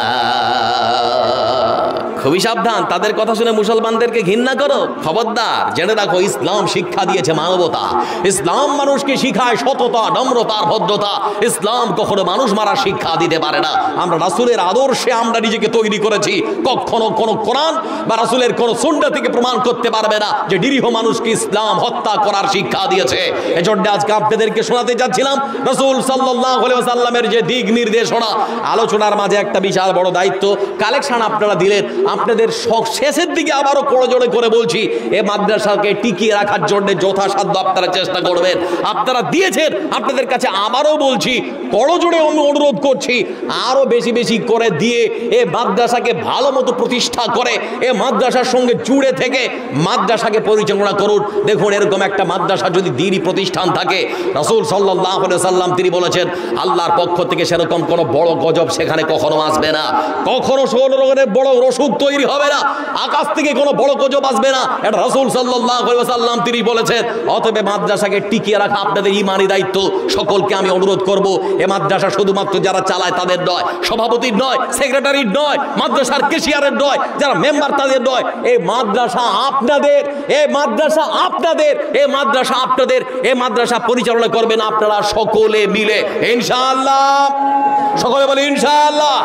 খুবই সাবধান, তাদের কথা শুনে মুসলমানদেরকে ঘৃণা করো, খবরদার। জেনে রাখো, ইসলাম শিক্ষা দিয়েছে মানবতা। ইসলাম মানুষকে শিখায় সততা, নম্রতা, ভদ্রতা। ইসলাম কখনো মানুষ মারার শিক্ষা দিতে পারে না। আমরা রাসূলের আদর্শে আমরা নিজেকে তৈরি করেছি। কখনো কোনো কোরআন বা রাসূলের কোনো সুন্নাহ থেকে প্রমাণ করতে পারবে না যে নিরীহ মানুষকে ইসলাম হত্যা করার শিক্ষা দিয়েছে। এজন্য আজকে আপনাদেরকে শোনাতে যাচ্ছিলাম রাসূল সাল্লাল্লাহু আলাইহি ওয়াসাল্লামের যে দিক নির্দেশনা। আলোচনার মাঝে একটা বিশাল বড় দায়িত্ব, কালেকশন আপনারা দিলেন, আপনাদের শেষের দিকে আবারও করজোড়ে করে বলছি, এ মাদ্রাসাকে টিকিয়ে রাখার জন্য যথাসাধ্য আপনারা চেষ্টা করবেন। আপনারা দিয়েছেন, আপনাদের কাছে আবারও বলছি, করজোড়ে আমি অনুরোধ করছি, আরো বেশি বেশি করে দিয়ে এ মাদ্রাসাকে ভালো মতো প্রতিষ্ঠা করে এ মাদ্রাসার সঙ্গে জুড়ে থেকে মাদ্রাসাকে পরিচালনা করুন। দেখুন, এরকম একটা মাদ্রাসা যদি দ্বীনই প্রতিষ্ঠান থাকে, রাসূল সাল্লাল্লাহু আলাইহি সাল্লাম তিনি বলেছেন, আল্লাহর পক্ষ থেকে সেরকম কোনো বড় গজব সেখানে কখনো আসবে না, কখনো কোনো রকমের বড় অসুখ তৈরি হবে না, আকাশ থেকে কোনো বড় গজব আসবে না। এটা রাসূল সাল্লাল্লাহু আলাইহি সাল্লাম তিনি বলেছেন। অতএব মাদ্রাসাকে টিকিয়ে রাখা আপনাদের ঈমানি দায়িত্ব। সকলকে আমি অনুরোধ করব, এ মাদ্রাসা শুধুমাত্র যারা চালায় তাদের নয়, সভাপতির নয়, সেক্রেটারির নয়, মাদ্রাসার ক্যাশিয়ারের নয়, যারা মেম্বার তাদের নয়, এই মাদ্রাসা আপনাদের, এই মাদ্রাসা আপনাদের, এই মাদ্রাসা আপনাদের, এই মাদ্রাসা পরিচালনা করবেন আপনারা সকলে মিলে ইনশাআল্লাহ। সকলে বলি ইনশাআল্লাহ।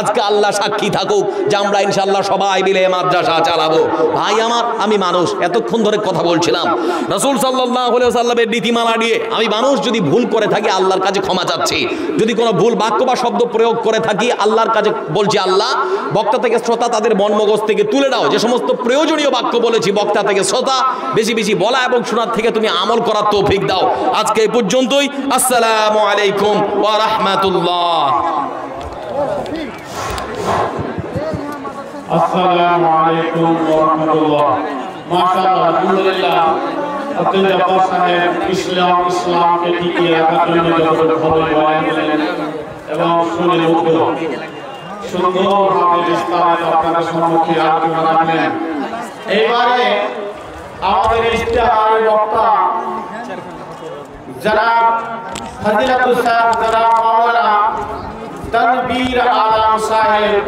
আজকে আল্লাহ সাক্ষী থাকুক যে আমরা ইনশাআল্লাহ সবাই মিলে মাদ্রাসা চালাবো। ভাই আমার, আমি মানুষ, এতক্ষণ ধরে কথা বলছিলাম রাসূল সাল্লাল্লাহু আলাইহি ওয়াসাল্লামের নীতিমালা নিয়ে। আমি মানুষ, যদি ভুল করে থাকি আল্লাহর কাছে ক্ষমা চাচ্ছি, যদি কোনো ভুল বাক্য বা শব্দ প্রয়োগ করে থাকি আল্লাহর কাছে বলছি, আল্লাহ বক্তা থেকে শ্রোতা তাদের মন মগজ থেকে তুলে দাও। যে সমস্ত প্রয়োজনীয় বাক্য বলেছি বক্তা থেকে শ্রোতা বেশি বেশি বলা এবং শোনার থেকে তুমি আমল করার তৌফিক দাও। আজকে এই পর্যন্তই। আসসালামু আলাইকুম ওয়া রাহমাতুল্লাহ। আসসালামু আলাইকুম ওয়া রাহমাতুল্লাহ। মাশাআল্লাহ, আলহামদুলিল্লাহ, আব্দুল জব্বার সাহেব ইসলামকে টিকিয়ে রাখার জন্য যত ভালো বয়ান দিলেন এবং শুনে মুগ্ধ, সুন্দরভাবে বিস্তারিত আপনাদের সম্মুখে আলোচনা রাখলেন। এইবারে আমাদের ইশতেহারের বক্তা জনাব ফজিলাতুল সাহেব, জনাব মাওলানা তানবীর আলম সাহেব